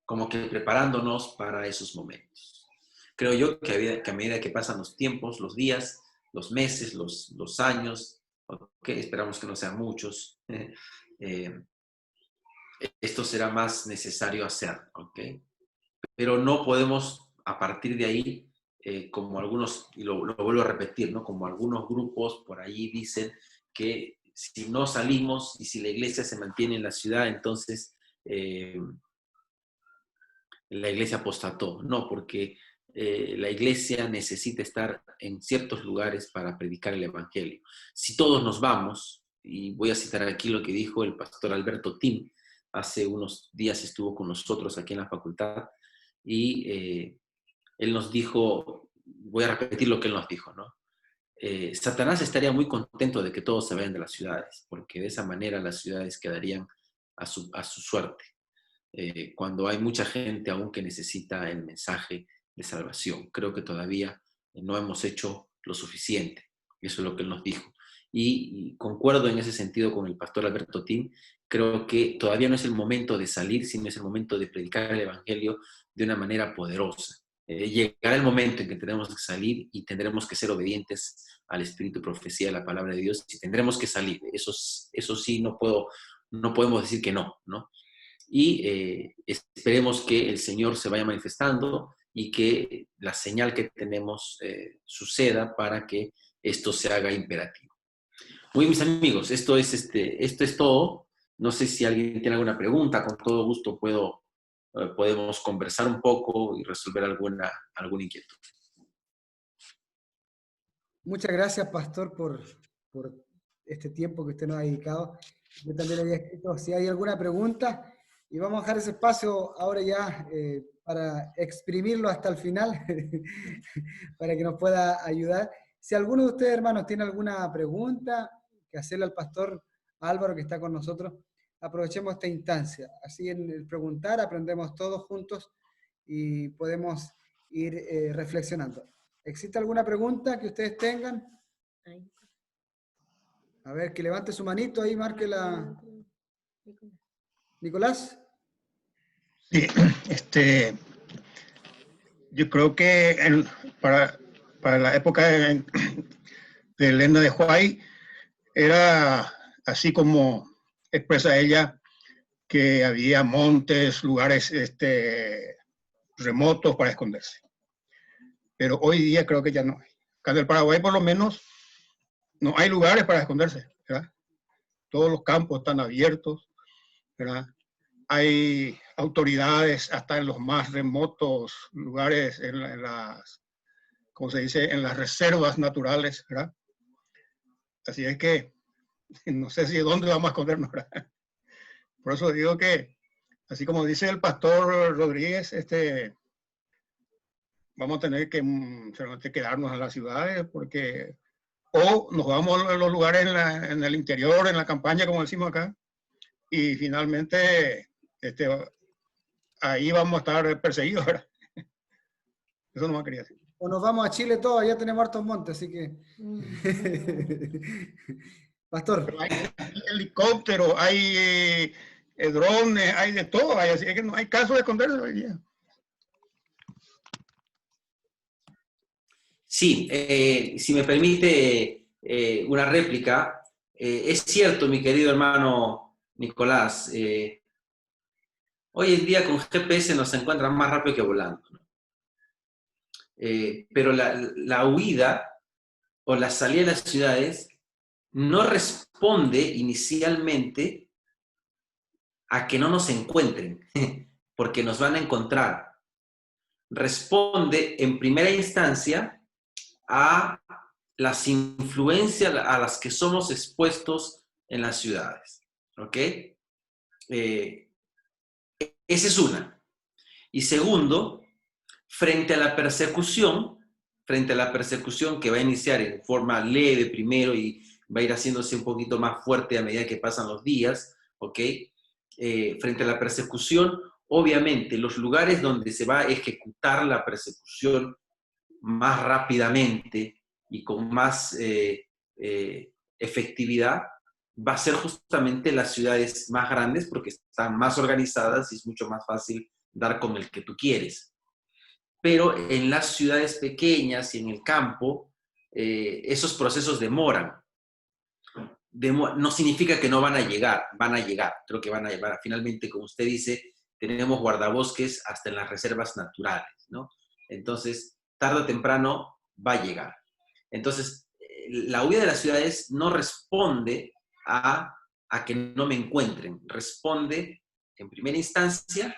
como que preparándonos para esos momentos. Creo yo que a medida que pasan los tiempos, los días, los meses, los años, okay, esperamos que no sean muchos, esto será más necesario hacer, ¿ok? Pero no podemos a partir de ahí, como algunos, y lo vuelvo a repetir, ¿no? Como algunos grupos por ahí dicen que si no salimos y si la iglesia se mantiene en la ciudad, entonces la iglesia apostató. No, porque la iglesia necesita estar en ciertos lugares para predicar el evangelio. Si todos nos vamos, y voy a citar aquí lo que dijo el pastor Alberto Tim, hace unos días estuvo con nosotros aquí en la facultad, y él nos dijo, voy a repetir lo que él nos dijo, ¿no? Satanás estaría muy contento de que todos se vayan de las ciudades, porque de esa manera las ciudades quedarían a su suerte, cuando hay mucha gente aún que necesita el mensaje de salvación. Creo que todavía no hemos hecho lo suficiente. Eso es lo que él nos dijo. Y concuerdo en ese sentido con el pastor Alberto Tim. Creo que todavía no es el momento de salir, sino es el momento de predicar el evangelio de una manera poderosa. Llegará el momento en que tenemos que salir y tendremos que ser obedientes al Espíritu, profecía de la palabra de Dios, y tendremos que salir. Eso sí, no podemos decir que no, ¿no? Y esperemos que el Señor se vaya manifestando y que la señal que tenemos suceda para que esto se haga imperativo. Muy bien, mis amigos, esto es todo. No sé si alguien tiene alguna pregunta, con todo gusto podemos conversar un poco y resolver alguna inquietud. Muchas gracias, pastor, por este tiempo que usted nos ha dedicado. Yo también había escrito si hay alguna pregunta y vamos a dejar ese espacio ahora ya para exprimirlo hasta el final, para que nos pueda ayudar. Si alguno de ustedes, hermanos, tiene alguna pregunta que hacerle al pastor Álvaro, que está con nosotros, aprovechemos esta instancia. Así en el preguntar aprendemos todos juntos y podemos ir reflexionando. ¿Existe alguna pregunta que ustedes tengan? A ver, que levante su manito ahí, marque la... Nicolás. Sí, yo creo que para la época de Elena de White era así como expresa ella, que había montes, lugares remotos para esconderse. Pero hoy día creo que ya no hay. Acá en el Paraguay por lo menos no hay lugares para esconderse, ¿verdad? Todos los campos están abiertos, ¿verdad? Hay autoridades hasta en los más remotos lugares, en las, ¿cómo se dice?, en las reservas naturales, ¿verdad? Así es que no sé si dónde vamos a escondernos, ¿verdad? Por eso digo que, así como dice el pastor Rodríguez, vamos a tener que quedarnos en las ciudades, porque o nos vamos a los lugares en el interior, en la campaña, como decimos acá, y finalmente ahí vamos a estar perseguidos, ¿verdad? Eso no me quería decir. O nos vamos a Chile todos, ya tenemos hartos montes, así que... Pastor. Pero hay helicópteros, hay drones, hay de todo, así que no hay caso de esconderse hoy día. Sí, si me permite una réplica, es cierto, mi querido hermano Nicolás, hoy en día con GPS nos encuentran más rápido que volando, ¿no? Pero la huida o la salida de las ciudades no responde inicialmente a que no nos encuentren, porque nos van a encontrar. Responde en primera instancia a las influencias a las que somos expuestos en las ciudades. ¿Ok? Esa es una. Y segundo, frente a la persecución que va a iniciar en forma leve primero y va a ir haciéndose un poquito más fuerte a medida que pasan los días, ¿ok? Frente a la persecución, obviamente, los lugares donde se va a ejecutar la persecución más rápidamente y con más efectividad, va a ser justamente las ciudades más grandes porque están más organizadas y es mucho más fácil dar con el que tú quieres. Pero en las ciudades pequeñas y en el campo, esos procesos demoran. No significa que no van a llegar, creo que van a llegar. Finalmente, como usted dice, tenemos guardabosques hasta en las reservas naturales, ¿no? Entonces, tarde o temprano va a llegar. Entonces, la huida de las ciudades no responde a que no me encuentren, responde en primera instancia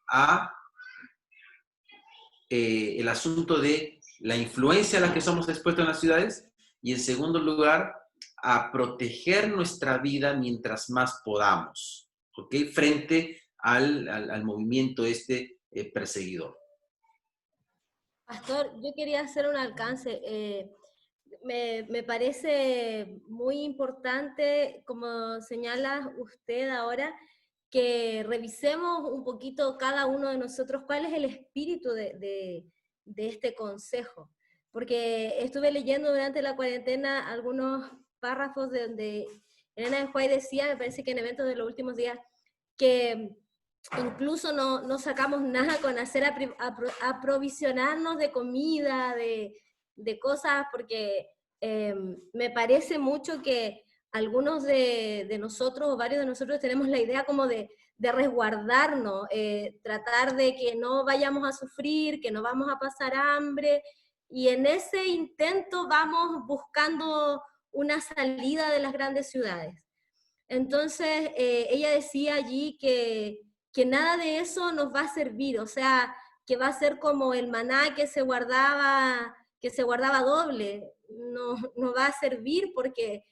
a el asunto de la influencia a la que somos expuestos en las ciudades y en segundo lugar a proteger nuestra vida mientras más podamos, ¿ok? Frente al movimiento perseguidor. Pastor, yo quería hacer un alcance. Me parece muy importante, como señala usted ahora, que revisemos un poquito cada uno de nosotros cuál es el espíritu de este consejo. Porque estuve leyendo durante la cuarentena algunos párrafos de donde Elena de White decía, me parece que en eventos de los últimos días, que incluso no sacamos nada con hacer aprovisionarnos de comida, de cosas, porque me parece mucho que algunos de nosotros, o varios de nosotros, tenemos la idea como de resguardarnos, tratar de que no vayamos a sufrir, que no vamos a pasar hambre, y en ese intento vamos buscando una salida de las grandes ciudades. Entonces, ella decía allí que nada de eso nos va a servir, o sea, que va a ser como el maná que se guardaba doble, no va a servir porque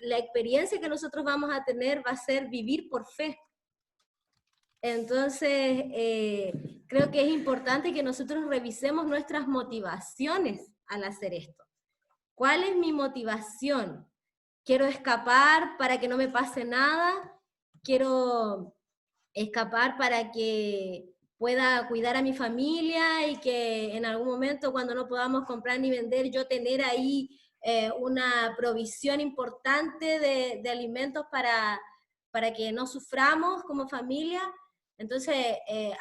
la experiencia que nosotros vamos a tener va a ser vivir por fe. Entonces, creo que es importante que nosotros revisemos nuestras motivaciones al hacer esto. ¿Cuál es mi motivación? ¿Quiero escapar para que no me pase nada? ¿Quiero escapar para que pueda cuidar a mi familia y que en algún momento cuando no podamos comprar ni vender, yo tener ahí una provisión importante de alimentos para que no suframos como familia? Entonces,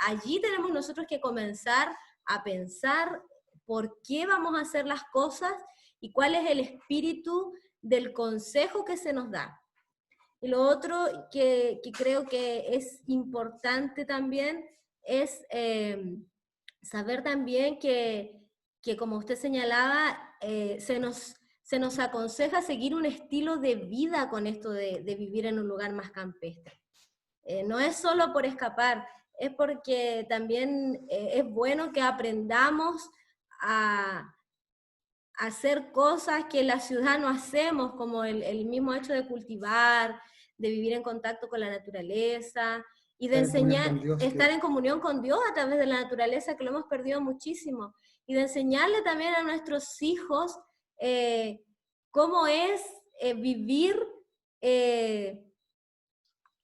allí tenemos nosotros que comenzar a pensar por qué vamos a hacer las cosas y cuál es el espíritu del consejo que se nos da. Y lo otro que creo que es importante también es saber también que como usted señalaba, se nos aconseja seguir un estilo de vida con esto de vivir en un lugar más campestre. No es solo por escapar, es porque también es bueno que aprendamos a hacer cosas que en la ciudad no hacemos, como el mismo hecho de cultivar, de vivir en contacto con la naturaleza, y de enseñar, estar en comunión con Dios a través de la naturaleza, que lo hemos perdido muchísimo, y de enseñarle también a nuestros hijos cómo es vivir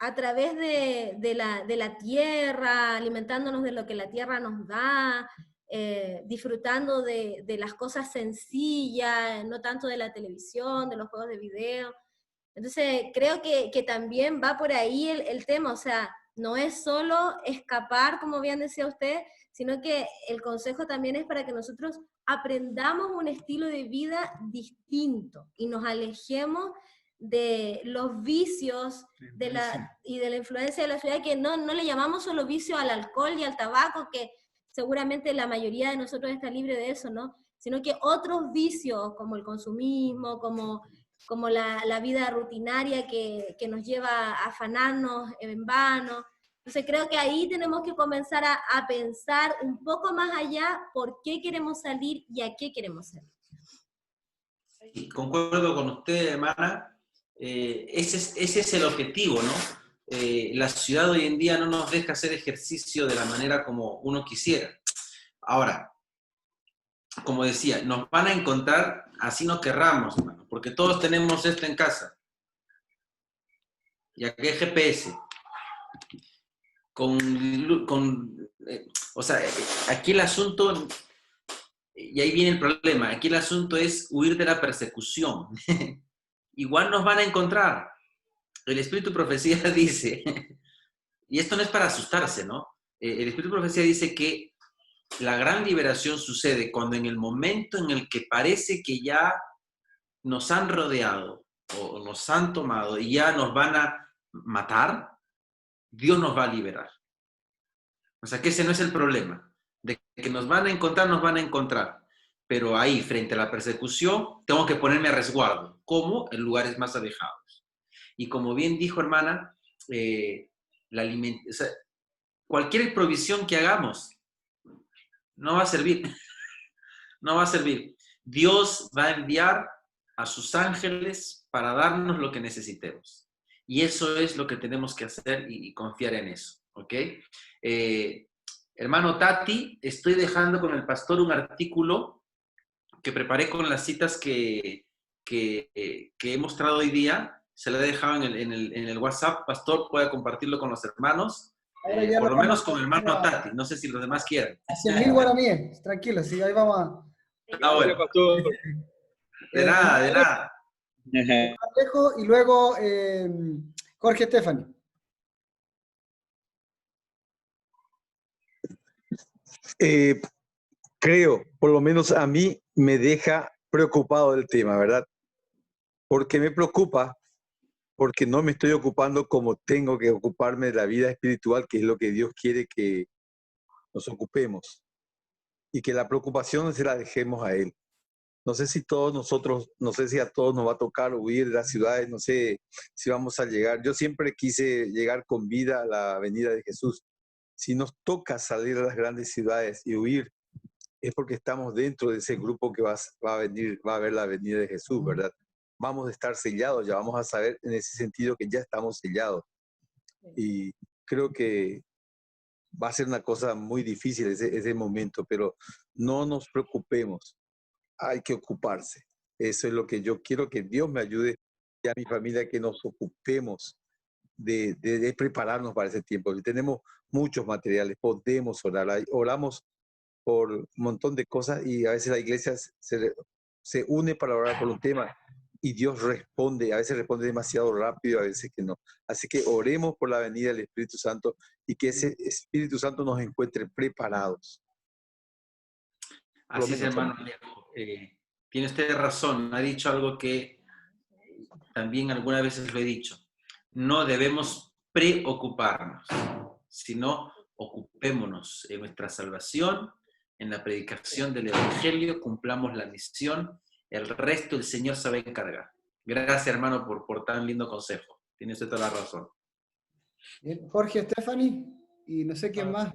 a través de la tierra, alimentándonos de lo que la tierra nos da, disfrutando de las cosas sencillas, no tanto de la televisión, de los juegos de video. Entonces, creo que también va por ahí el tema, o sea, no es solo escapar, como bien decía usted, sino que el consejo también es para que nosotros aprendamos un estilo de vida distinto y nos alejemos de los vicios y de la influencia de la ciudad, que no le llamamos solo vicio al alcohol y al tabaco, que seguramente la mayoría de nosotros está libre de eso, ¿no? Sino que otros vicios como el consumismo, como la vida rutinaria que nos lleva a afanarnos en vano. Entonces creo que ahí tenemos que comenzar a pensar un poco más allá por qué queremos salir y a qué queremos salir. Y concuerdo con usted, hermana. Ese es el objetivo, ¿no? La ciudad hoy en día no nos deja hacer ejercicio de la manera como uno quisiera. Ahora, como decía, nos van a encontrar así no querramos, hermano, porque todos tenemos esto en casa. Y aquí hay GPS. O sea, aquí el asunto, y ahí viene el problema, aquí el asunto es huir de la persecución. Igual nos van a encontrar. El Espíritu de Profecía dice, y esto no es para asustarse, ¿no? El Espíritu de Profecía dice que la gran liberación sucede cuando en el momento en el que parece que ya nos han rodeado o nos han tomado y ya nos van a matar, Dios nos va a liberar. O sea que ese no es el problema. De que nos van a encontrar, nos van a encontrar. Pero ahí, frente a la persecución, tengo que ponerme a resguardo, como en lugares más alejados. Y como bien dijo, hermana, o sea, cualquier provisión que hagamos no va a servir. No va a servir. Dios va a enviar a sus ángeles para darnos lo que necesitemos. Y eso es lo que tenemos que hacer y confiar en eso. ¿Ok? Hermano Tati, estoy dejando con el pastor un artículo que preparé con las citas que he mostrado hoy día. Se lo he dejado en el WhatsApp. Pastor, puede compartirlo con los hermanos. Por lo menos con el hermano Tati. No sé si los demás quieren. 100.000 guaraníes, tranquilo, sí, ahí vamos a... Bueno. De nada, de nada. Alejo y luego Jorge Estefani. Creo, por lo menos a mí me deja preocupado el tema, ¿verdad? Porque me preocupa, porque no me estoy ocupando como tengo que ocuparme de la vida espiritual, que es lo que Dios quiere que nos ocupemos. Y que la preocupación se la dejemos a Él. No sé si todos nosotros, no sé si a todos nos va a tocar huir de las ciudades, no sé si vamos a llegar. Yo siempre quise llegar con vida a la venida de Jesús. Si nos toca salir a las grandes ciudades y huir, es porque estamos dentro de ese grupo que va a ver la venida de Jesús, ¿verdad? Vamos a estar sellados, ya vamos a saber en ese sentido que ya estamos sellados. Y creo que va a ser una cosa muy difícil ese momento, pero no nos preocupemos. Hay que ocuparse. Eso es lo que yo quiero, que Dios me ayude y a mi familia, que nos ocupemos de prepararnos para ese tiempo. Tenemos muchos materiales, podemos orar, oramos por un montón de cosas y a veces la iglesia se une para orar por un tema y Dios responde, a veces responde demasiado rápido, a veces que no. Así que oremos por la venida del Espíritu Santo y que ese Espíritu Santo nos encuentre preparados. Así es, hermano. Tiene usted razón, ha dicho algo que también algunas veces lo he dicho. No debemos preocuparnos, sino ocupémonos en nuestra salvación, en la predicación del Evangelio, cumplamos la misión, el resto el Señor se va a encargar. Gracias, hermano, por tan lindo consejo. Tiene usted toda la razón. Bien, Jorge Estefani, y no sé quién más.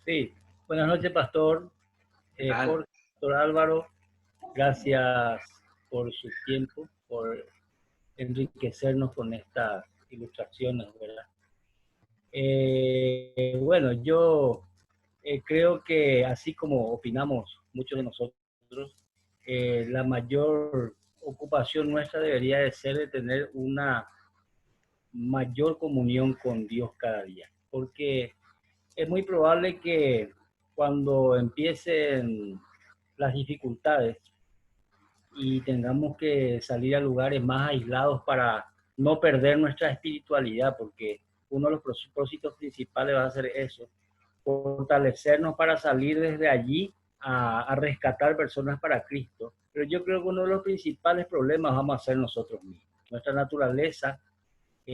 Sí, buenas noches, pastor. Jorge, pastor Álvaro, gracias por su tiempo, por enriquecernos con estas ilustraciones, ¿verdad? Bueno, yo creo que así como opinamos muchos de nosotros, la mayor ocupación nuestra debería de ser de tener una mayor comunión con Dios cada día, porque es muy probable que cuando empiecen las dificultades, y tengamos que salir a lugares más aislados para no perder nuestra espiritualidad, porque uno de los propósitos principales va a ser eso, fortalecernos para salir desde allí a rescatar personas para Cristo. Pero yo creo que uno de los principales problemas vamos a ser nosotros mismos. Nuestra naturaleza,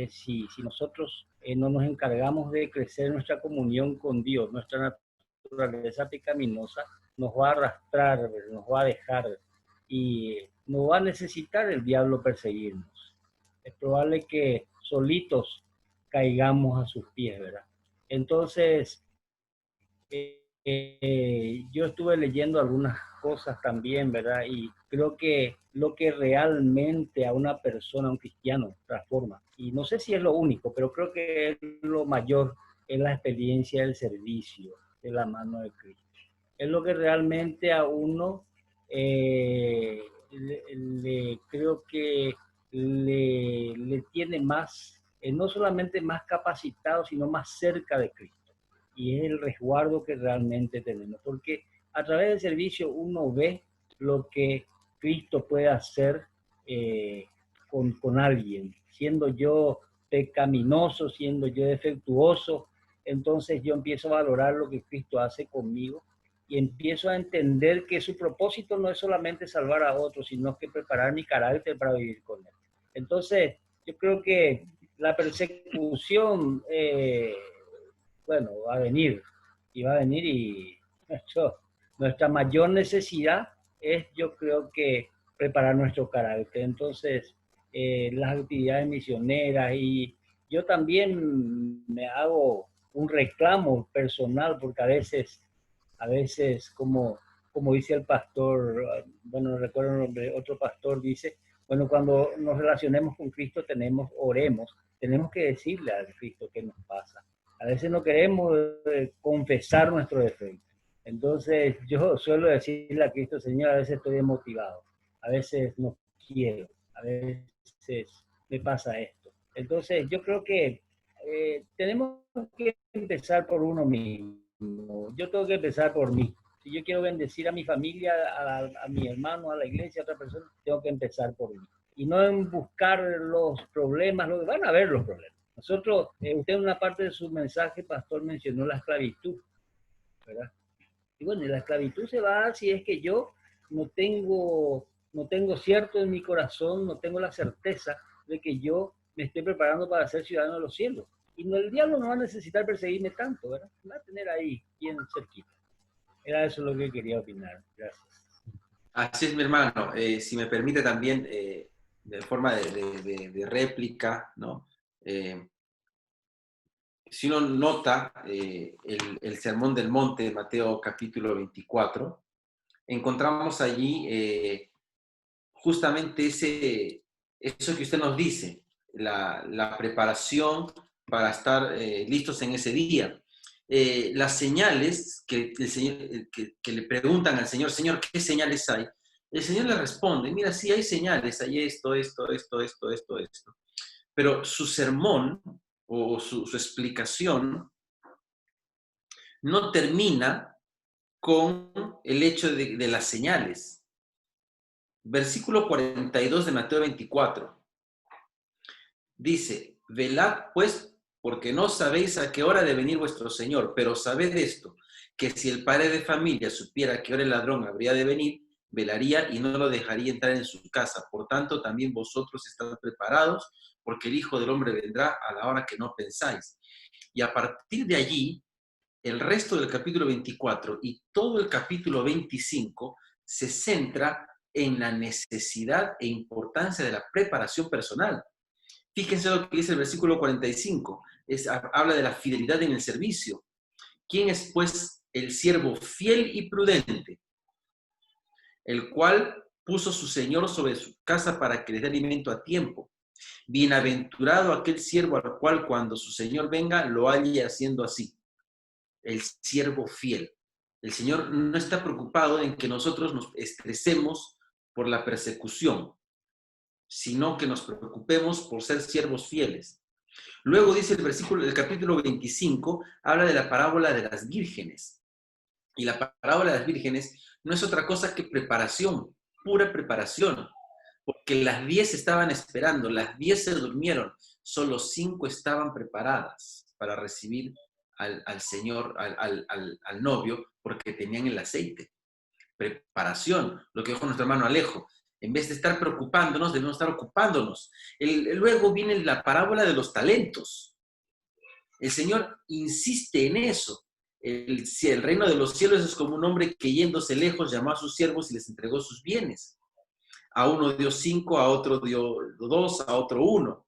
si nosotros no nos encargamos de crecer nuestra comunión con Dios, nuestra naturaleza pecaminosa nos va a arrastrar, nos va a dejar y no va a necesitar el diablo perseguirnos. Es probable que solitos caigamos a sus pies, ¿verdad? Entonces, yo estuve leyendo algunas cosas también, ¿verdad? Y creo que lo que realmente a una persona, a un cristiano, transforma, y no sé si es lo único, pero creo que es lo mayor, es la experiencia del servicio de la mano de Cristo. Es lo que realmente a uno creo que le tiene más, no solamente más capacitado, sino más cerca de Cristo. Y es el resguardo que realmente tenemos, porque a través del servicio uno ve lo que Cristo puede hacer con alguien, siendo yo pecaminoso, siendo yo defectuoso, entonces yo empiezo a valorar lo que Cristo hace conmigo y empiezo a entender que su propósito no es solamente salvar a otros, sino que preparar mi carácter para vivir con él. Entonces, yo creo que la persecución, bueno, va a venir y nuestra mayor necesidad es, yo creo que, preparar nuestro carácter. Entonces, las actividades misioneras, y yo también me hago un reclamo personal porque a veces como dice el pastor, bueno, no recuerdo el nombre, otro pastor dice, bueno, cuando nos relacionemos con Cristo oremos, tenemos que decirle a Cristo qué nos pasa. A veces no queremos confesar nuestro defecto. Entonces yo suelo decirle a Cristo, Señor, a veces estoy desmotivado, a veces no quiero, a veces me pasa esto. Entonces yo creo que tenemos que empezar por uno mismo. Yo tengo que empezar por mí. Si yo quiero bendecir a mi familia, a mi hermano, a la iglesia, a otra persona, tengo que empezar por mí. Y no en buscar los problemas, van a haber los problemas. Nosotros, usted en una parte de su mensaje, pastor, mencionó la esclavitud, ¿verdad? Y bueno, la esclavitud se va si es que yo no tengo cierto en mi corazón, no tengo la certeza de que yo me estoy preparando para ser ciudadano de los cielos. Y no, el diablo no va a necesitar perseguirme tanto, ¿verdad? Me va a tener ahí, bien cerquita. Era eso lo que quería opinar. Gracias. Así es, mi hermano. Si me permite también, de forma de réplica, ¿no? Si uno nota el Sermón del Monte de Mateo capítulo 24, encontramos allí justamente eso que usted nos dice, la preparación para estar listos en ese día. Las señales que le preguntan al Señor, Señor, ¿qué señales hay? El Señor le responde, mira, sí hay señales, hay esto. Pero su sermón o su explicación no termina con el hecho de las señales. Versículo 42 de Mateo 24 dice, velad pues, porque no sabéis a qué hora de venir vuestro Señor, pero sabed esto, que si el padre de familia supiera que hora el ladrón habría de venir, velaría y no lo dejaría entrar en su casa. Por tanto, también vosotros estad preparados, porque el Hijo del Hombre vendrá a la hora que no pensáis. Y a partir de allí, el resto del capítulo 24 y todo el capítulo 25 se centra en la necesidad e importancia de la preparación personal. Fíjense lo que dice el versículo 45, habla de la fidelidad en el servicio. ¿Quién es, pues, el siervo fiel y prudente, el cual puso su Señor sobre su casa para que le dé alimento a tiempo? Bienaventurado aquel siervo al cual cuando su Señor venga lo halle haciendo así. El siervo fiel. El Señor no está preocupado en que nosotros nos estresemos por la persecución, sino que nos preocupemos por ser siervos fieles. Luego dice el versículo del capítulo 25, habla de la parábola de las vírgenes. Y la parábola de las vírgenes no es otra cosa que preparación pura preparación, porque las 10 estaban esperando, las 10 se durmieron, solo 5 estaban preparadas para recibir al Señor, al novio, porque tenían el aceite. Preparación, lo que dijo nuestro hermano Alejo. En vez de estar preocupándonos, debemos estar ocupándonos. Luego viene la parábola de los talentos. El Señor insiste en eso. Si el reino de los cielos es como un hombre que yéndose lejos llamó a sus siervos y les entregó sus bienes. A uno dio 5, a otro dio 2, a otro 1.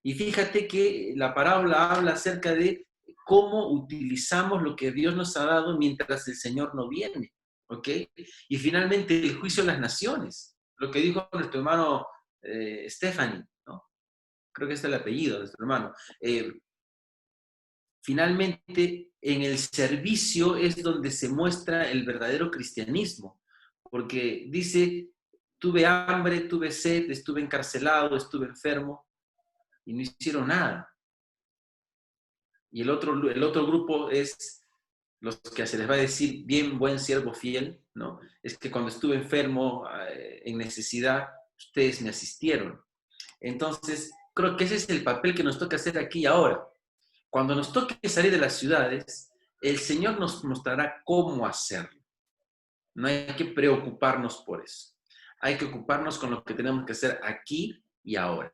Y fíjate que la parábola habla acerca de cómo utilizamos lo que Dios nos ha dado mientras el Señor no viene. ¿Ok? Y finalmente el juicio de las naciones. Lo que dijo nuestro hermano Stephanie, ¿no? Creo que es el apellido de nuestro hermano. Finalmente, en el servicio es donde se muestra el verdadero cristianismo, porque dice, tuve hambre, tuve sed, estuve encarcelado, estuve enfermo, y no hicieron nada. Y el otro grupo es los que se les va a decir, bien, buen siervo fiel, ¿no? Es que cuando estuve enfermo, en necesidad, ustedes me asistieron. Entonces, creo que ese es el papel que nos toca hacer aquí y ahora. Cuando nos toque salir de las ciudades, el Señor nos mostrará cómo hacerlo. No hay que preocuparnos por eso. Hay que ocuparnos con lo que tenemos que hacer aquí y ahora.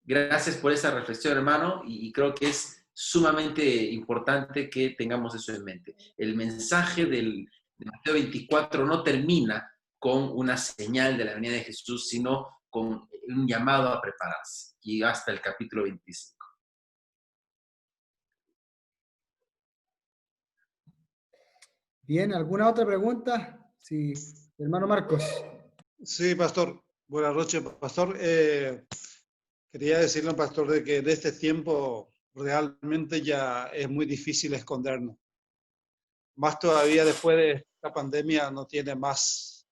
Gracias por esa reflexión, hermano, y creo que es sumamente importante que tengamos eso en mente. El mensaje de Mateo 24 no termina con una señal de la venida de Jesús, sino con un llamado a prepararse. Y hasta el capítulo 25. Bien, ¿alguna otra pregunta? Sí, hermano Marcos. Sí, pastor. Buenas noches, pastor. Quería decirle al pastor de que en este tiempo realmente ya es muy difícil escondernos. Más todavía después de esta pandemia no tiene más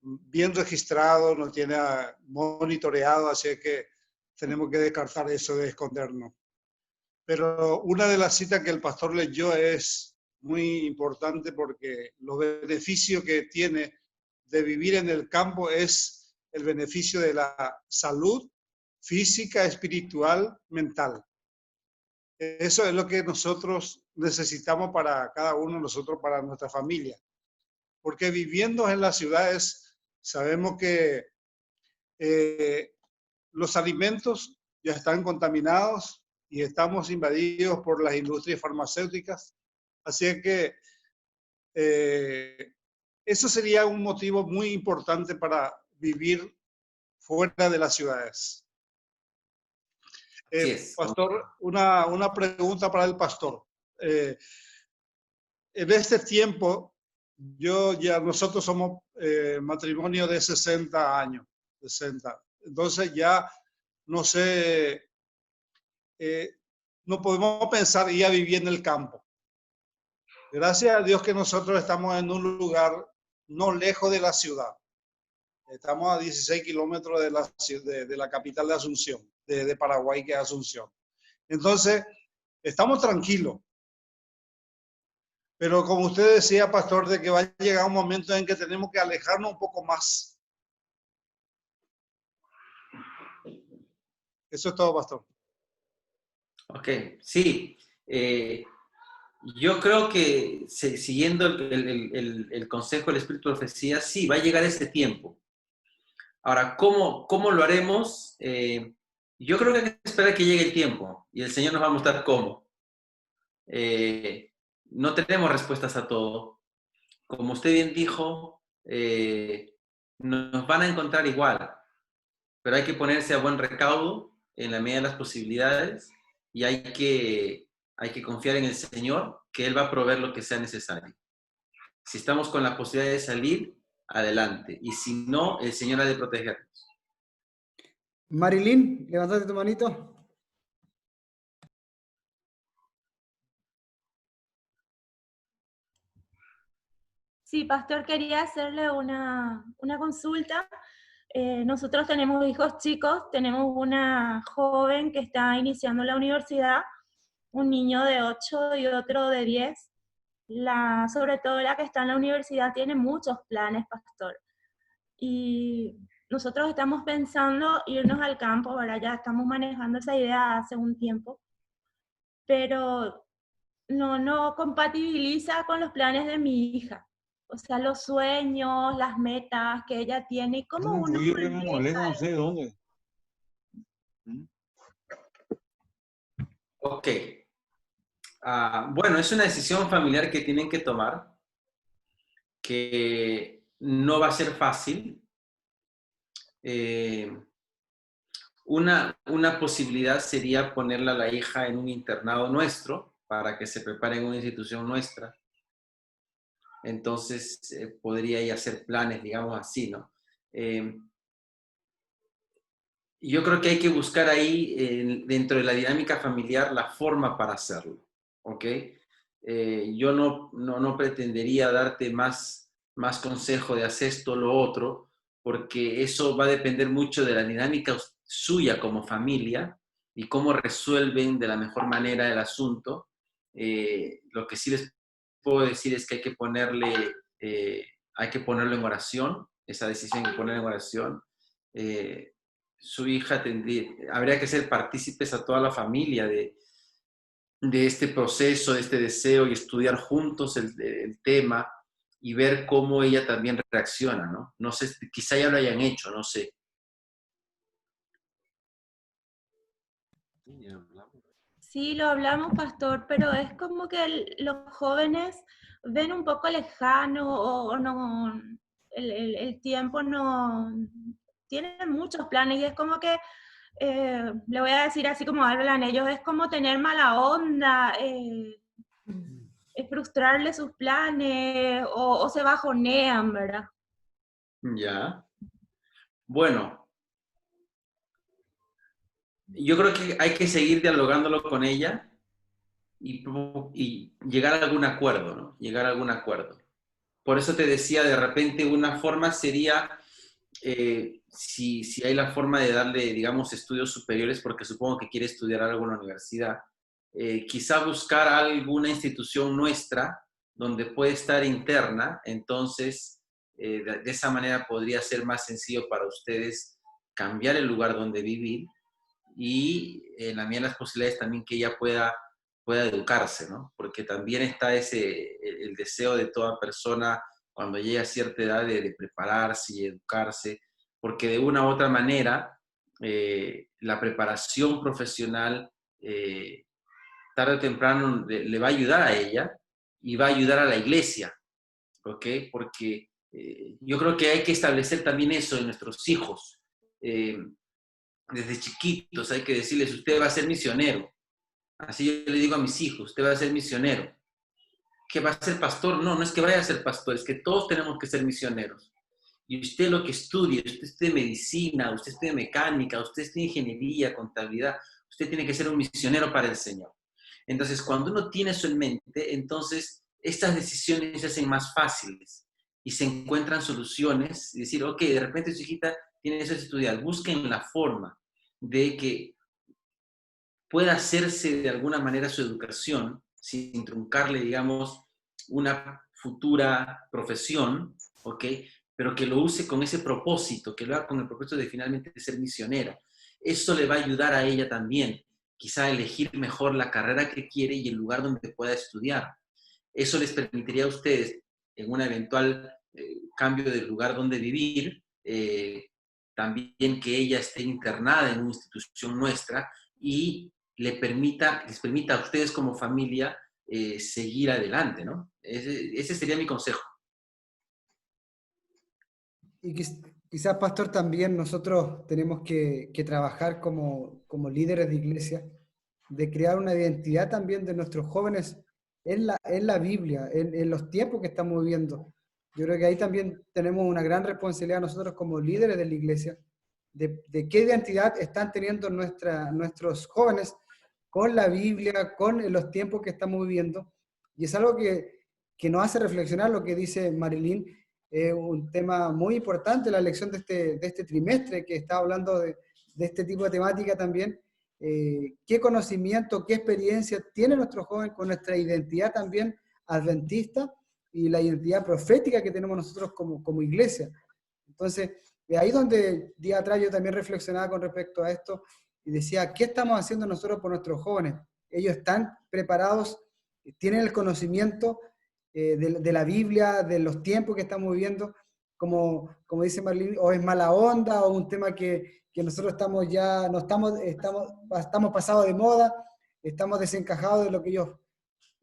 bien registrado, no tiene monitoreado, así que tenemos que descartar eso de escondernos. Pero una de las citas que el pastor leyó es muy importante porque los beneficios que tiene de vivir en el campo es el beneficio de la salud física, espiritual, mental. Eso es lo que nosotros necesitamos para cada uno de nosotros, para nuestra familia. Porque viviendo en las ciudades, sabemos que los alimentos ya están contaminados y estamos invadidos por las industrias farmacéuticas. Así que eso sería un motivo muy importante para vivir fuera de las ciudades. Pastor, una pregunta para el pastor. En este tiempo, nosotros somos matrimonio de 60 años, 60. Entonces ya, no sé, no podemos pensar ir a vivir en el campo. Gracias a Dios que nosotros estamos en un lugar no lejos de la ciudad. Estamos a 16 kilómetros de la capital de Asunción, de Paraguay, que es Asunción. Entonces, estamos tranquilos. Pero como usted decía, pastor, de que va a llegar un momento en que tenemos que alejarnos un poco más. Eso es todo, pastor. Ok, sí. Yo creo que siguiendo el consejo del Espíritu de Profecía, sí, va a llegar ese tiempo. Ahora, ¿cómo lo haremos? Yo creo que hay que esperar que llegue el tiempo y el Señor nos va a mostrar cómo. No tenemos respuestas a todo. Como usted bien dijo, nos van a encontrar igual, pero hay que ponerse a buen recaudo en la medida de las posibilidades y hay que confiar en el Señor, que Él va a proveer lo que sea necesario. Si estamos con la posibilidad de salir, adelante. Y si no, el Señor ha de protegernos. Marilyn, levántate tu manito. Sí, pastor, quería hacerle una consulta. Nosotros tenemos hijos chicos, tenemos una joven que está iniciando la universidad, un niño de 8 y otro de 10. Sobre todo la que está en la universidad tiene muchos planes, pastor. Y nosotros estamos pensando irnos al campo, ¿verdad? Ya estamos manejando esa idea hace un tiempo, pero no compatibiliza con los planes de mi hija. O sea, los sueños, las metas que ella tiene, y cómo uno no sé dónde. Ok. Bueno, es una decisión familiar que tienen que tomar, que no va a ser fácil. Una posibilidad sería ponerla a la hija en un internado nuestro para que se prepare en una institución nuestra. Entonces, podría ella hacer planes, digamos así, ¿no? Yo creo que hay que buscar ahí, dentro de la dinámica familiar, la forma para hacerlo, ¿ok? Yo no pretendería darte más consejo de hacer esto o lo otro, porque eso va a depender mucho de la dinámica suya como familia y cómo resuelven de la mejor manera el asunto. Lo que sí les puedo decir es que hay que ponerlo en oración, esa decisión hay que ponerla en oración. Su hija habría que ser partícipes a toda la familia de este proceso, de este deseo y estudiar juntos el tema y ver cómo ella también reacciona, ¿no? No sé, quizá ya lo hayan hecho, no sé. Sí, lo hablamos, pastor, pero es como que los jóvenes ven un poco lejano o no, el tiempo no, tienen muchos planes y es como que, le voy a decir así como hablan ellos, es como tener mala onda, es frustrarle sus planes o se bajonean, ¿verdad? Ya. Bueno, yo creo que hay que seguir dialogándolo con ella y llegar a algún acuerdo, ¿no? Llegar a algún acuerdo. Por eso te decía, de repente una forma sería, si hay la forma de darle, digamos, estudios superiores, porque supongo que quiere estudiar algo en la universidad, quizá buscar alguna institución nuestra donde puede estar interna, entonces de esa manera podría ser más sencillo para ustedes cambiar el lugar donde vivir y en la medida de las posibilidades también que ella pueda educarse, ¿no? Porque también está el deseo de toda persona cuando llega a cierta edad de prepararse y educarse, porque de una u otra manera la preparación profesional tarde o temprano le va a ayudar a ella y va a ayudar a la iglesia, ¿ok? Porque yo creo que hay que establecer también eso en nuestros hijos. Desde chiquitos hay que decirles, usted va a ser misionero. Así yo le digo a mis hijos, usted va a ser misionero. ¿Que va a ser pastor? No es que vaya a ser pastor, es que todos tenemos que ser misioneros. Y usted lo que estudie, usted estudie medicina, usted estudie mecánica, usted estudie ingeniería, contabilidad, usted tiene que ser un misionero para el Señor. Entonces, cuando uno tiene eso en mente, entonces estas decisiones se hacen más fáciles y se encuentran soluciones y decir, ok, de repente su hijita tiene eso de estudiar, busquen la forma de que pueda hacerse de alguna manera su educación sin truncarle, digamos, una futura profesión, ¿ok? Pero que lo use con ese propósito, que lo haga con el propósito de finalmente ser misionera. Eso le va a ayudar a ella también, quizá a elegir mejor la carrera que quiere y el lugar donde pueda estudiar. Eso les permitiría a ustedes, en un eventual cambio del lugar donde vivir, también que ella esté internada en una institución nuestra y les permita a ustedes como familia seguir adelante, ¿no? Ese sería mi consejo. Y quizás, pastor, también nosotros tenemos que trabajar como líderes de iglesia, de crear una identidad también de nuestros jóvenes en la Biblia, en los tiempos que estamos viviendo. Yo creo que ahí también tenemos una gran responsabilidad nosotros como líderes de la iglesia, de qué identidad están teniendo nuestros jóvenes con la Biblia, con los tiempos que estamos viviendo. Y es algo que nos hace reflexionar lo que dice Marilyn, un tema muy importante, la elección de este trimestre, que está hablando de este tipo de temática también. ¿Qué conocimiento, qué experiencia tiene nuestro joven con nuestra identidad también adventista y la identidad profética que tenemos nosotros como iglesia? Entonces, de ahí donde día atrás yo también reflexionaba con respecto a esto y decía, ¿qué estamos haciendo nosotros por nuestros jóvenes? Ellos están preparados, tienen el conocimiento de la Biblia, de los tiempos que estamos viviendo, como dice Marlene, o es mala onda, o un tema que nosotros estamos ya, no estamos pasados de moda, estamos desencajados de lo que ellos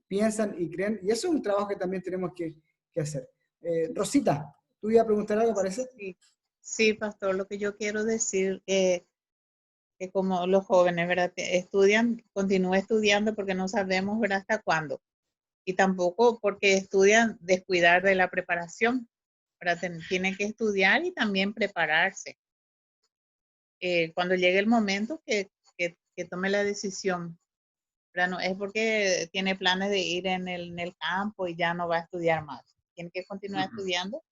piensan y creen, y eso es un trabajo que también tenemos que hacer. Rosita, ¿tú ibas a preguntar algo, parece? Sí, sí, pastor, lo que yo quiero decir es que como los jóvenes, ¿verdad? Estudian, continúen estudiando porque no sabemos, ¿verdad? Hasta cuándo. Y tampoco porque estudian descuidar de la preparación, ¿verdad? Tienen que estudiar y también prepararse. Cuando llegue el momento que tome la decisión, ¿verdad? No es porque tiene planes de ir en el campo y ya no va a estudiar más. Tiene que continuar estudiando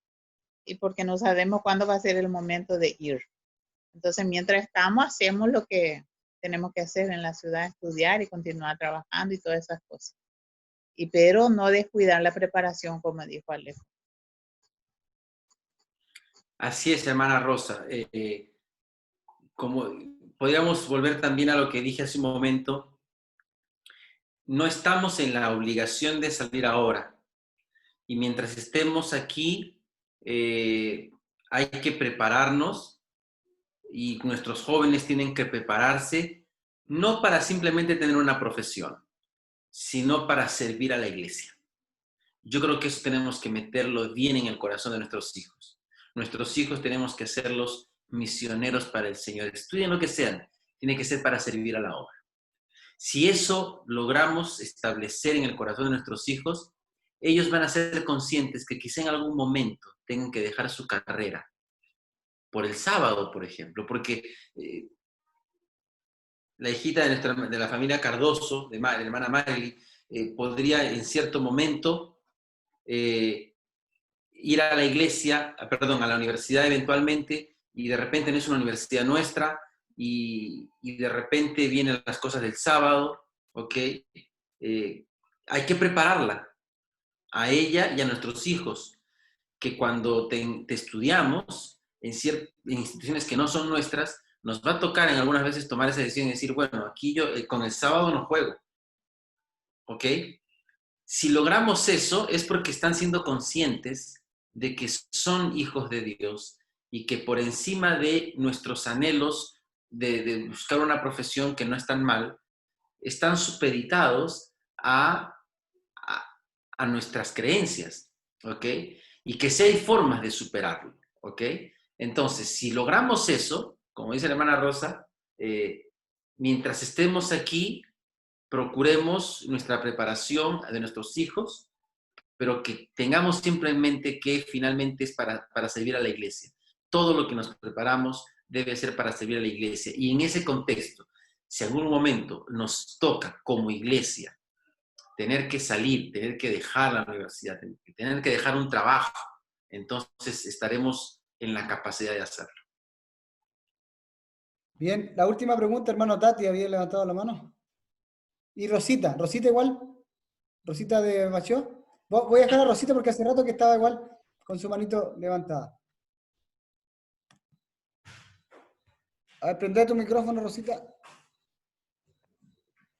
y porque no sabemos cuándo va a ser el momento de ir. Entonces, mientras estamos, hacemos lo que tenemos que hacer en la ciudad, estudiar y continuar trabajando y todas esas cosas. Pero no descuidar la preparación, como dijo Alejo. Así es, hermana Rosa. Como podríamos volver también a lo que dije hace un momento, no estamos en la obligación de salir ahora. Y mientras estemos aquí, hay que prepararnos y nuestros jóvenes tienen que prepararse, no para simplemente tener una profesión, sino para servir a la iglesia. Yo creo que eso tenemos que meterlo bien en el corazón de nuestros hijos. Nuestros hijos tenemos que hacerlos misioneros para el Señor. Estudien lo que sean, tiene que ser para servir a la obra. Si eso logramos establecer en el corazón de nuestros hijos, ellos van a ser conscientes que quizá en algún momento tengan que dejar su carrera por el sábado, por ejemplo, porque la hijita de la familia Cardoso, de la hermana Magli, podría en cierto momento ir a la iglesia, perdón, a la universidad eventualmente, y de repente no es una universidad nuestra, y de repente vienen las cosas del sábado, ¿ok? Hay que prepararla a ella y a nuestros hijos, que cuando te estudiamos en instituciones que no son nuestras, nos va a tocar en algunas veces tomar esa decisión y decir, bueno, aquí yo con el sábado no juego, ¿ok? Si logramos eso es porque están siendo conscientes de que son hijos de Dios y que por encima de nuestros anhelos de buscar una profesión que no es tan mal, están supeditados a nuestras creencias, ¿ok? Y que sí hay formas de superarlo, ¿ok? Entonces, si logramos eso, como dice la hermana Rosa, mientras estemos aquí, procuremos nuestra preparación de nuestros hijos, pero que tengamos siempre en mente que finalmente es para servir a la iglesia. Todo lo que nos preparamos debe ser para servir a la iglesia. Y en ese contexto, si en algún momento nos toca como iglesia tener que salir, tener que dejar la universidad, tener que dejar un trabajo, entonces estaremos en la capacidad de hacerlo. Bien, la última pregunta, hermano Tati, había levantado la mano. Y Rosita igual, Rosita de Machó. Voy a dejar a Rosita porque hace rato que estaba igual con su manito levantada. A ver, prende tu micrófono, Rosita.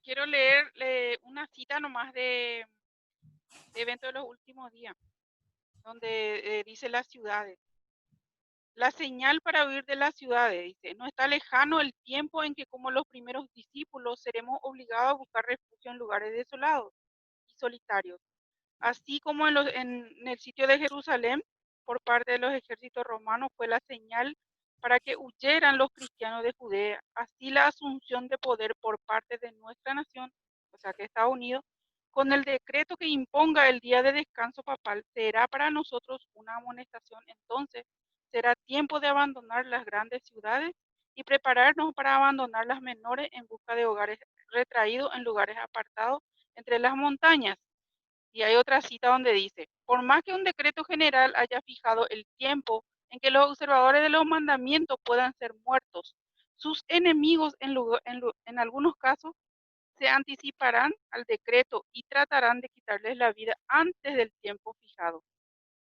Quiero leer una cita nomás de evento de los últimos días, donde dice las ciudades. La señal para huir de las ciudades, dice, no está lejano el tiempo en que como los primeros discípulos seremos obligados a buscar refugio en lugares desolados y solitarios, así como en el sitio de Jerusalén por parte de los ejércitos romanos fue la señal para que huyeran los cristianos de Judea. Así la asunción de poder por parte de nuestra nación, o sea que Estados Unidos, con el decreto que imponga el día de descanso papal, será para nosotros una amonestación. Entonces, será tiempo de abandonar las grandes ciudades y prepararnos para abandonar las menores en busca de hogares retraídos en lugares apartados entre las montañas. Y hay otra cita donde dice, por más que un decreto general haya fijado el tiempo en que los observadores de los mandamientos puedan ser muertos, sus enemigos en algunos casos se anticiparán al decreto y tratarán de quitarles la vida antes del tiempo fijado.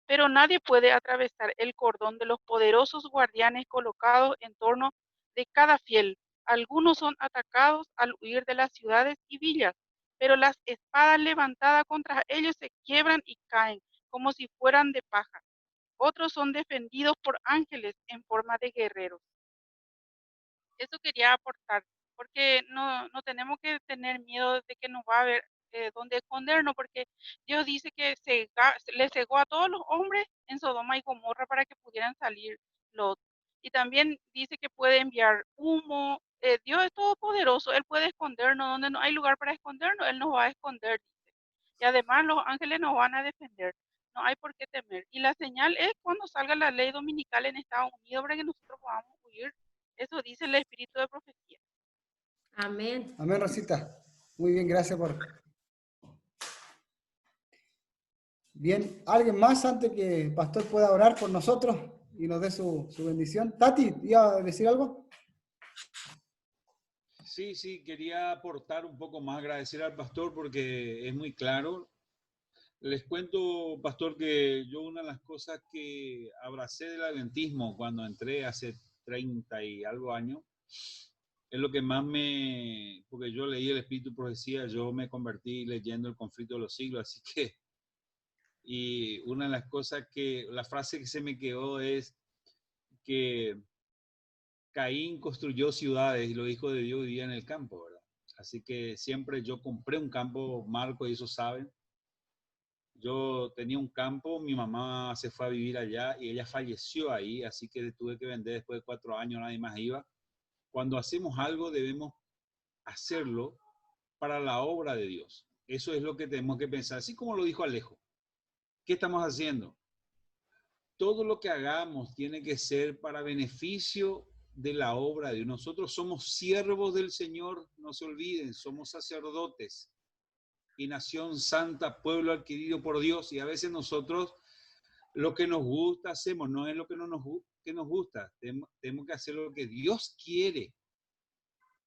pero nadie puede atravesar el cordón de los poderosos guardianes colocados en torno de cada fiel. Algunos son atacados al huir de las ciudades y villas, pero las espadas levantadas contra ellos se quiebran y caen como si fueran de paja. Otros son defendidos por ángeles en forma de guerreros. Eso quería aportar, porque no tenemos que tener miedo de que nos va a haber donde escondernos, porque Dios dice que le cegó a todos los hombres en Sodoma y Gomorra para que pudieran salir Lot. Y también dice que puede enviar humo. Dios es todopoderoso, Él puede escondernos donde no hay lugar para escondernos, Él nos va a esconder, dice. Y además los ángeles nos van a defender. No hay por qué temer. Y la señal es cuando salga la ley dominical en Estados Unidos para que nosotros podamos huir. Eso dice el espíritu de profecía. Amén. Amén, Rosita. Muy bien, gracias por... Bien, ¿alguien más antes que el pastor pueda orar por nosotros y nos dé su bendición? Tati, ¿iba a decir algo? Sí, quería aportar un poco más, agradecer al pastor porque es muy claro. Les cuento, pastor, que yo una de las cosas que abracé del adventismo cuando entré hace 30 y algo años, es lo que más porque yo leí el Espíritu de Profecía, yo me convertí leyendo El Conflicto de los Siglos, así que, y una de las cosas la frase que se me quedó es que Caín construyó ciudades y los hijos de Dios vivían en el campo, ¿verdad? Así que siempre yo compré un campo, Marco y eso saben. Yo tenía un campo, mi mamá se fue a vivir allá y ella falleció ahí, así que tuve que vender después de 4 años, nadie más iba. Cuando hacemos algo debemos hacerlo para la obra de Dios. Eso es lo que tenemos que pensar, así como lo dijo Alejo. ¿Qué estamos haciendo? Todo lo que hagamos tiene que ser para beneficio de la obra de Dios. Nosotros somos siervos del Señor, no se olviden, somos sacerdotes y nación santa, pueblo adquirido por Dios, y a veces nosotros lo que nos gusta hacemos, no es lo que no nos gusta, tenemos que hacer lo que Dios quiere,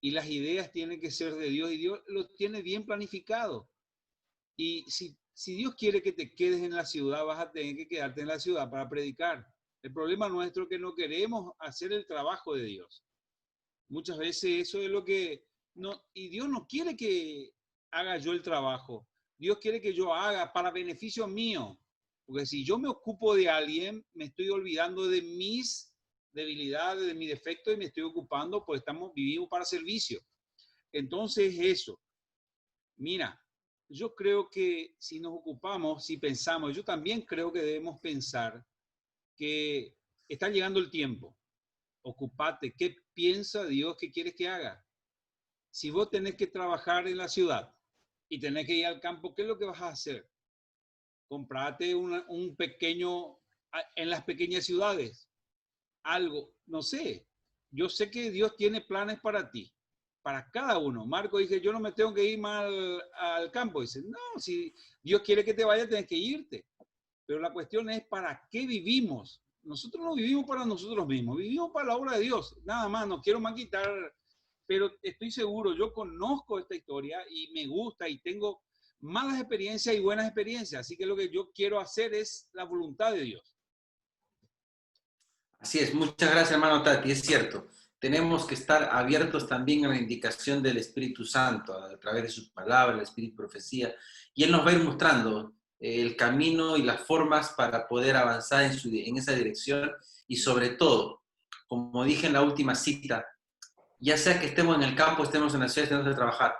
y las ideas tienen que ser de Dios, y Dios lo tiene bien planificado, y si Dios quiere que te quedes en la ciudad, vas a tener que quedarte en la ciudad para predicar. El problema nuestro es que no queremos hacer el trabajo de Dios. Muchas veces eso es lo que y Dios no quiere que haga yo el trabajo. Dios quiere que yo haga para beneficio mío. Porque si yo me ocupo de alguien, me estoy olvidando de mis debilidades, de mi defecto, y me estoy ocupando, pues vivimos para servicio. Entonces eso. Mira, yo creo que si nos ocupamos, si pensamos, yo también creo que debemos pensar que está llegando el tiempo. Ocupate. ¿Qué piensa Dios que quieres que haga? Si vos tenés que trabajar en la ciudad y tenés que ir al campo, ¿qué es lo que vas a hacer? Comprate un pequeño, en las pequeñas ciudades, algo, no sé. Yo sé que Dios tiene planes para ti, para cada uno. Marco dice, yo no me tengo que ir más al campo. Dice, no, si Dios quiere que te vayas, tienes que irte. Pero la cuestión es, ¿para qué vivimos? Nosotros no vivimos para nosotros mismos, vivimos para la obra de Dios. Nada más, no quiero más quitar, pero estoy seguro, yo conozco esta historia y me gusta y tengo malas experiencias y buenas experiencias. Así que lo que yo quiero hacer es la voluntad de Dios. Así es, muchas gracias, hermano Tati, es cierto. Tenemos que estar abiertos también a la indicación del Espíritu Santo, a través de sus palabras, el Espíritu Profecía, y Él nos va a ir mostrando el camino y las formas para poder avanzar en esa dirección, y sobre todo, como dije en la última cita, ya sea que estemos en el campo, estemos en la ciudad, tenemos que trabajar.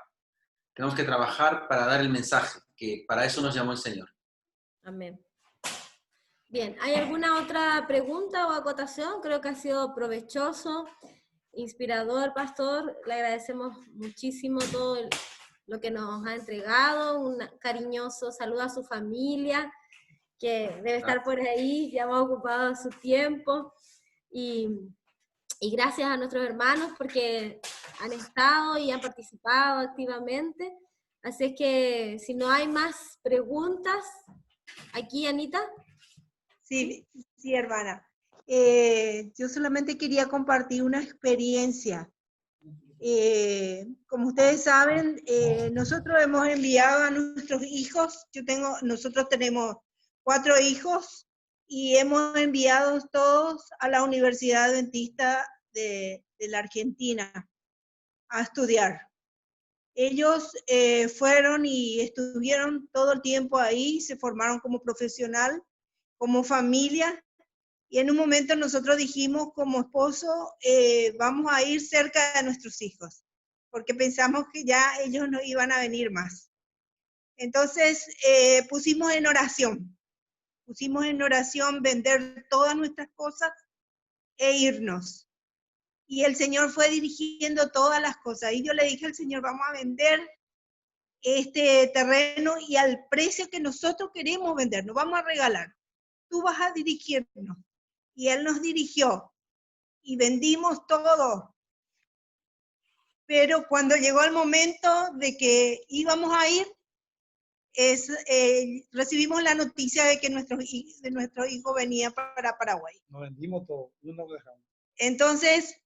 Tenemos que trabajar para dar el mensaje, que para eso nos llamó el Señor. Amén. Bien, ¿hay alguna otra pregunta o acotación? Creo que ha sido provechoso, inspirador, pastor. Le agradecemos muchísimo todo lo que nos ha entregado. Un cariñoso saludo a su familia, que debe estar por ahí, ya hemos ocupado su tiempo. Y gracias a nuestros hermanos porque han estado y han participado activamente. Así es que si no hay más preguntas, aquí, Anita. Sí, hermana. Yo solamente quería compartir una experiencia. Como ustedes saben, nosotros hemos enviado a nuestros hijos, nosotros tenemos 4 hijos, y hemos enviado todos a la Universidad Adventista de la Argentina a estudiar. Ellos fueron y estuvieron todo el tiempo ahí, se formaron como profesional, como familia, y en un momento nosotros dijimos como esposo, vamos a ir cerca de nuestros hijos, porque pensamos que ya ellos no iban a venir más. Entonces pusimos en oración vender todas nuestras cosas e irnos. Y el Señor fue dirigiendo todas las cosas. Y yo le dije al Señor, vamos a vender este terreno y al precio que nosotros queremos vender, nos vamos a regalar. Tú vas a dirigirnos. Y Él nos dirigió y vendimos todo. Pero cuando llegó el momento de que íbamos a ir, recibimos la noticia de que nuestro hijo venía para Paraguay. Nos vendimos todo, no nos dejamos. Entonces,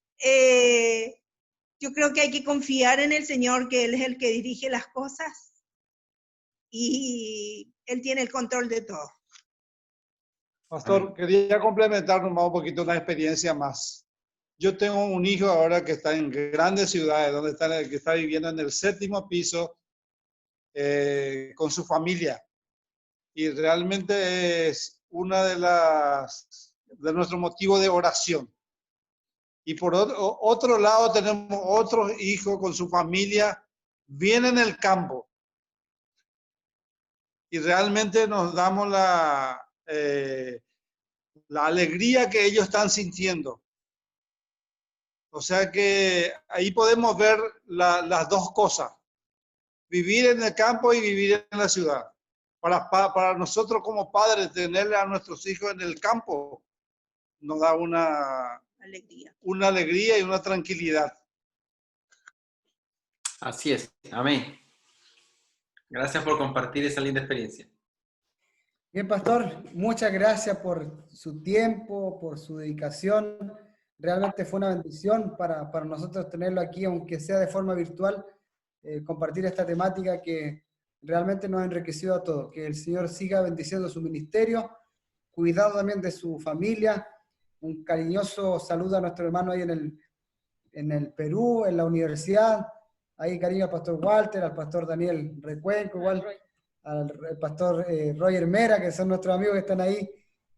yo creo que hay que confiar en el Señor, que Él es el que dirige las cosas y Él tiene el control de todo. Pastor, quería complementar nomás un poquito una experiencia más. Yo tengo un hijo ahora que está en grandes ciudades, que está viviendo en el 7º piso con su familia. Y realmente es una de nuestros motivos de oración. Y por otro lado tenemos otro hijo con su familia, viene en el campo. Y realmente nos damos la alegría que ellos están sintiendo. O sea que ahí podemos ver las dos cosas. Vivir en el campo y vivir en la ciudad. Para nosotros como padres, tenerle a nuestros hijos en el campo nos da una alegría y una tranquilidad. Así es. Amén. Gracias por compartir esa linda experiencia. Bien, pastor, muchas gracias por su tiempo, por su dedicación. Realmente fue una bendición para nosotros tenerlo aquí, aunque sea de forma virtual, compartir esta temática que realmente nos ha enriquecido a todos. Que el Señor siga bendiciendo su ministerio, cuidado también de su familia. Un cariñoso saludo a nuestro hermano ahí en el Perú, en la universidad. Ahí cariño al pastor Walter, al pastor Daniel Recuenco, igual al pastor Roger Mera, que son nuestros amigos que están ahí.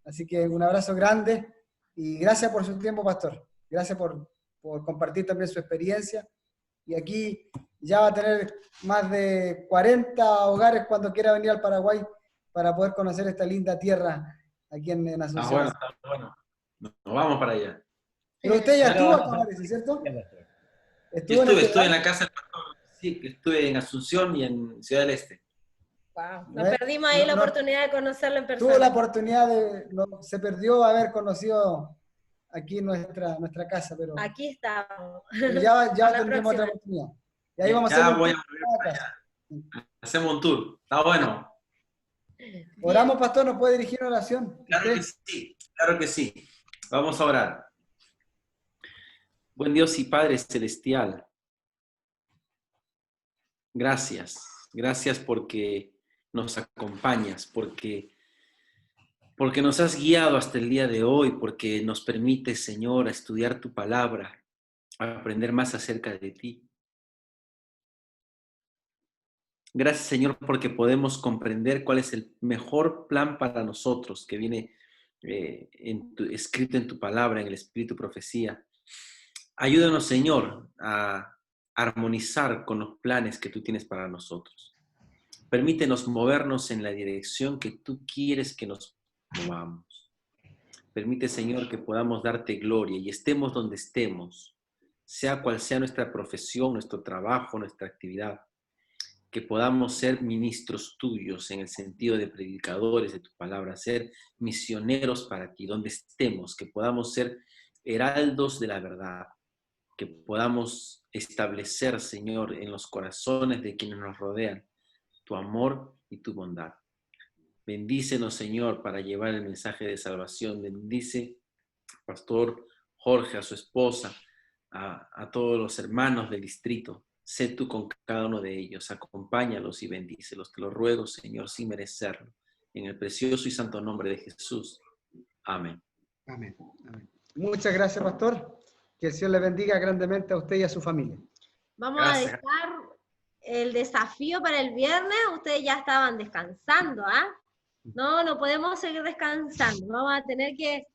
Así que un abrazo grande y gracias por su tiempo, pastor. Gracias por compartir también su experiencia. Y aquí ya va a tener más de 40 hogares cuando quiera venir al Paraguay para poder conocer esta linda tierra aquí en Asunción. Está bueno. Nos vamos para allá. Pero usted ya estuvo acá, parece, ¿cierto? Yo estuve en la casa del pastor, sí, estuve en Asunción y en Ciudad del Este. Wow. Nos perdimos ahí la oportunidad de conocerlo en persona. Tuvo la oportunidad se perdió haber conocido aquí nuestra casa, pero aquí estamos. Pero ya tendremos otra oportunidad. Y ahí vamos a volver para allá. Hacemos un tour. Está bueno. Oramos, pastor, ¿nos puede dirigir una oración? Claro que sí. Vamos a orar. Buen Dios y Padre Celestial, gracias. Gracias porque nos acompañas, porque nos has guiado hasta el día de hoy, porque nos permites, Señor, a estudiar tu palabra, a aprender más acerca de ti. Gracias, Señor, porque podemos comprender cuál es el mejor plan para nosotros que viene escrito en tu palabra, en el Espíritu Profecía. Ayúdanos, Señor, a armonizar con los planes que tú tienes para nosotros. Permítenos movernos en la dirección que tú quieres que nos movamos. Permite, Señor, que podamos darte gloria y estemos donde estemos, sea cual sea nuestra profesión, nuestro trabajo, nuestra actividad, que podamos ser ministros tuyos en el sentido de predicadores de tu palabra, ser misioneros para ti, donde estemos, que podamos ser heraldos de la verdad, que podamos establecer, Señor, en los corazones de quienes nos rodean tu amor y tu bondad. Bendícenos, Señor, para llevar el mensaje de salvación. Bendice al pastor Jorge, a su esposa, a todos los hermanos del distrito. Sé tú con cada uno de ellos. Acompáñalos y bendícelos. Te lo ruego, Señor, sin merecerlo. En el precioso y santo nombre de Jesús. Amén. Amén. Amén. Muchas gracias, pastor. Que el Señor le bendiga grandemente a usted y a su familia. Vamos Gracias. a dejar el desafío para el viernes. Ustedes ya estaban descansando, ¿ah? No podemos seguir descansando. Vamos a tener que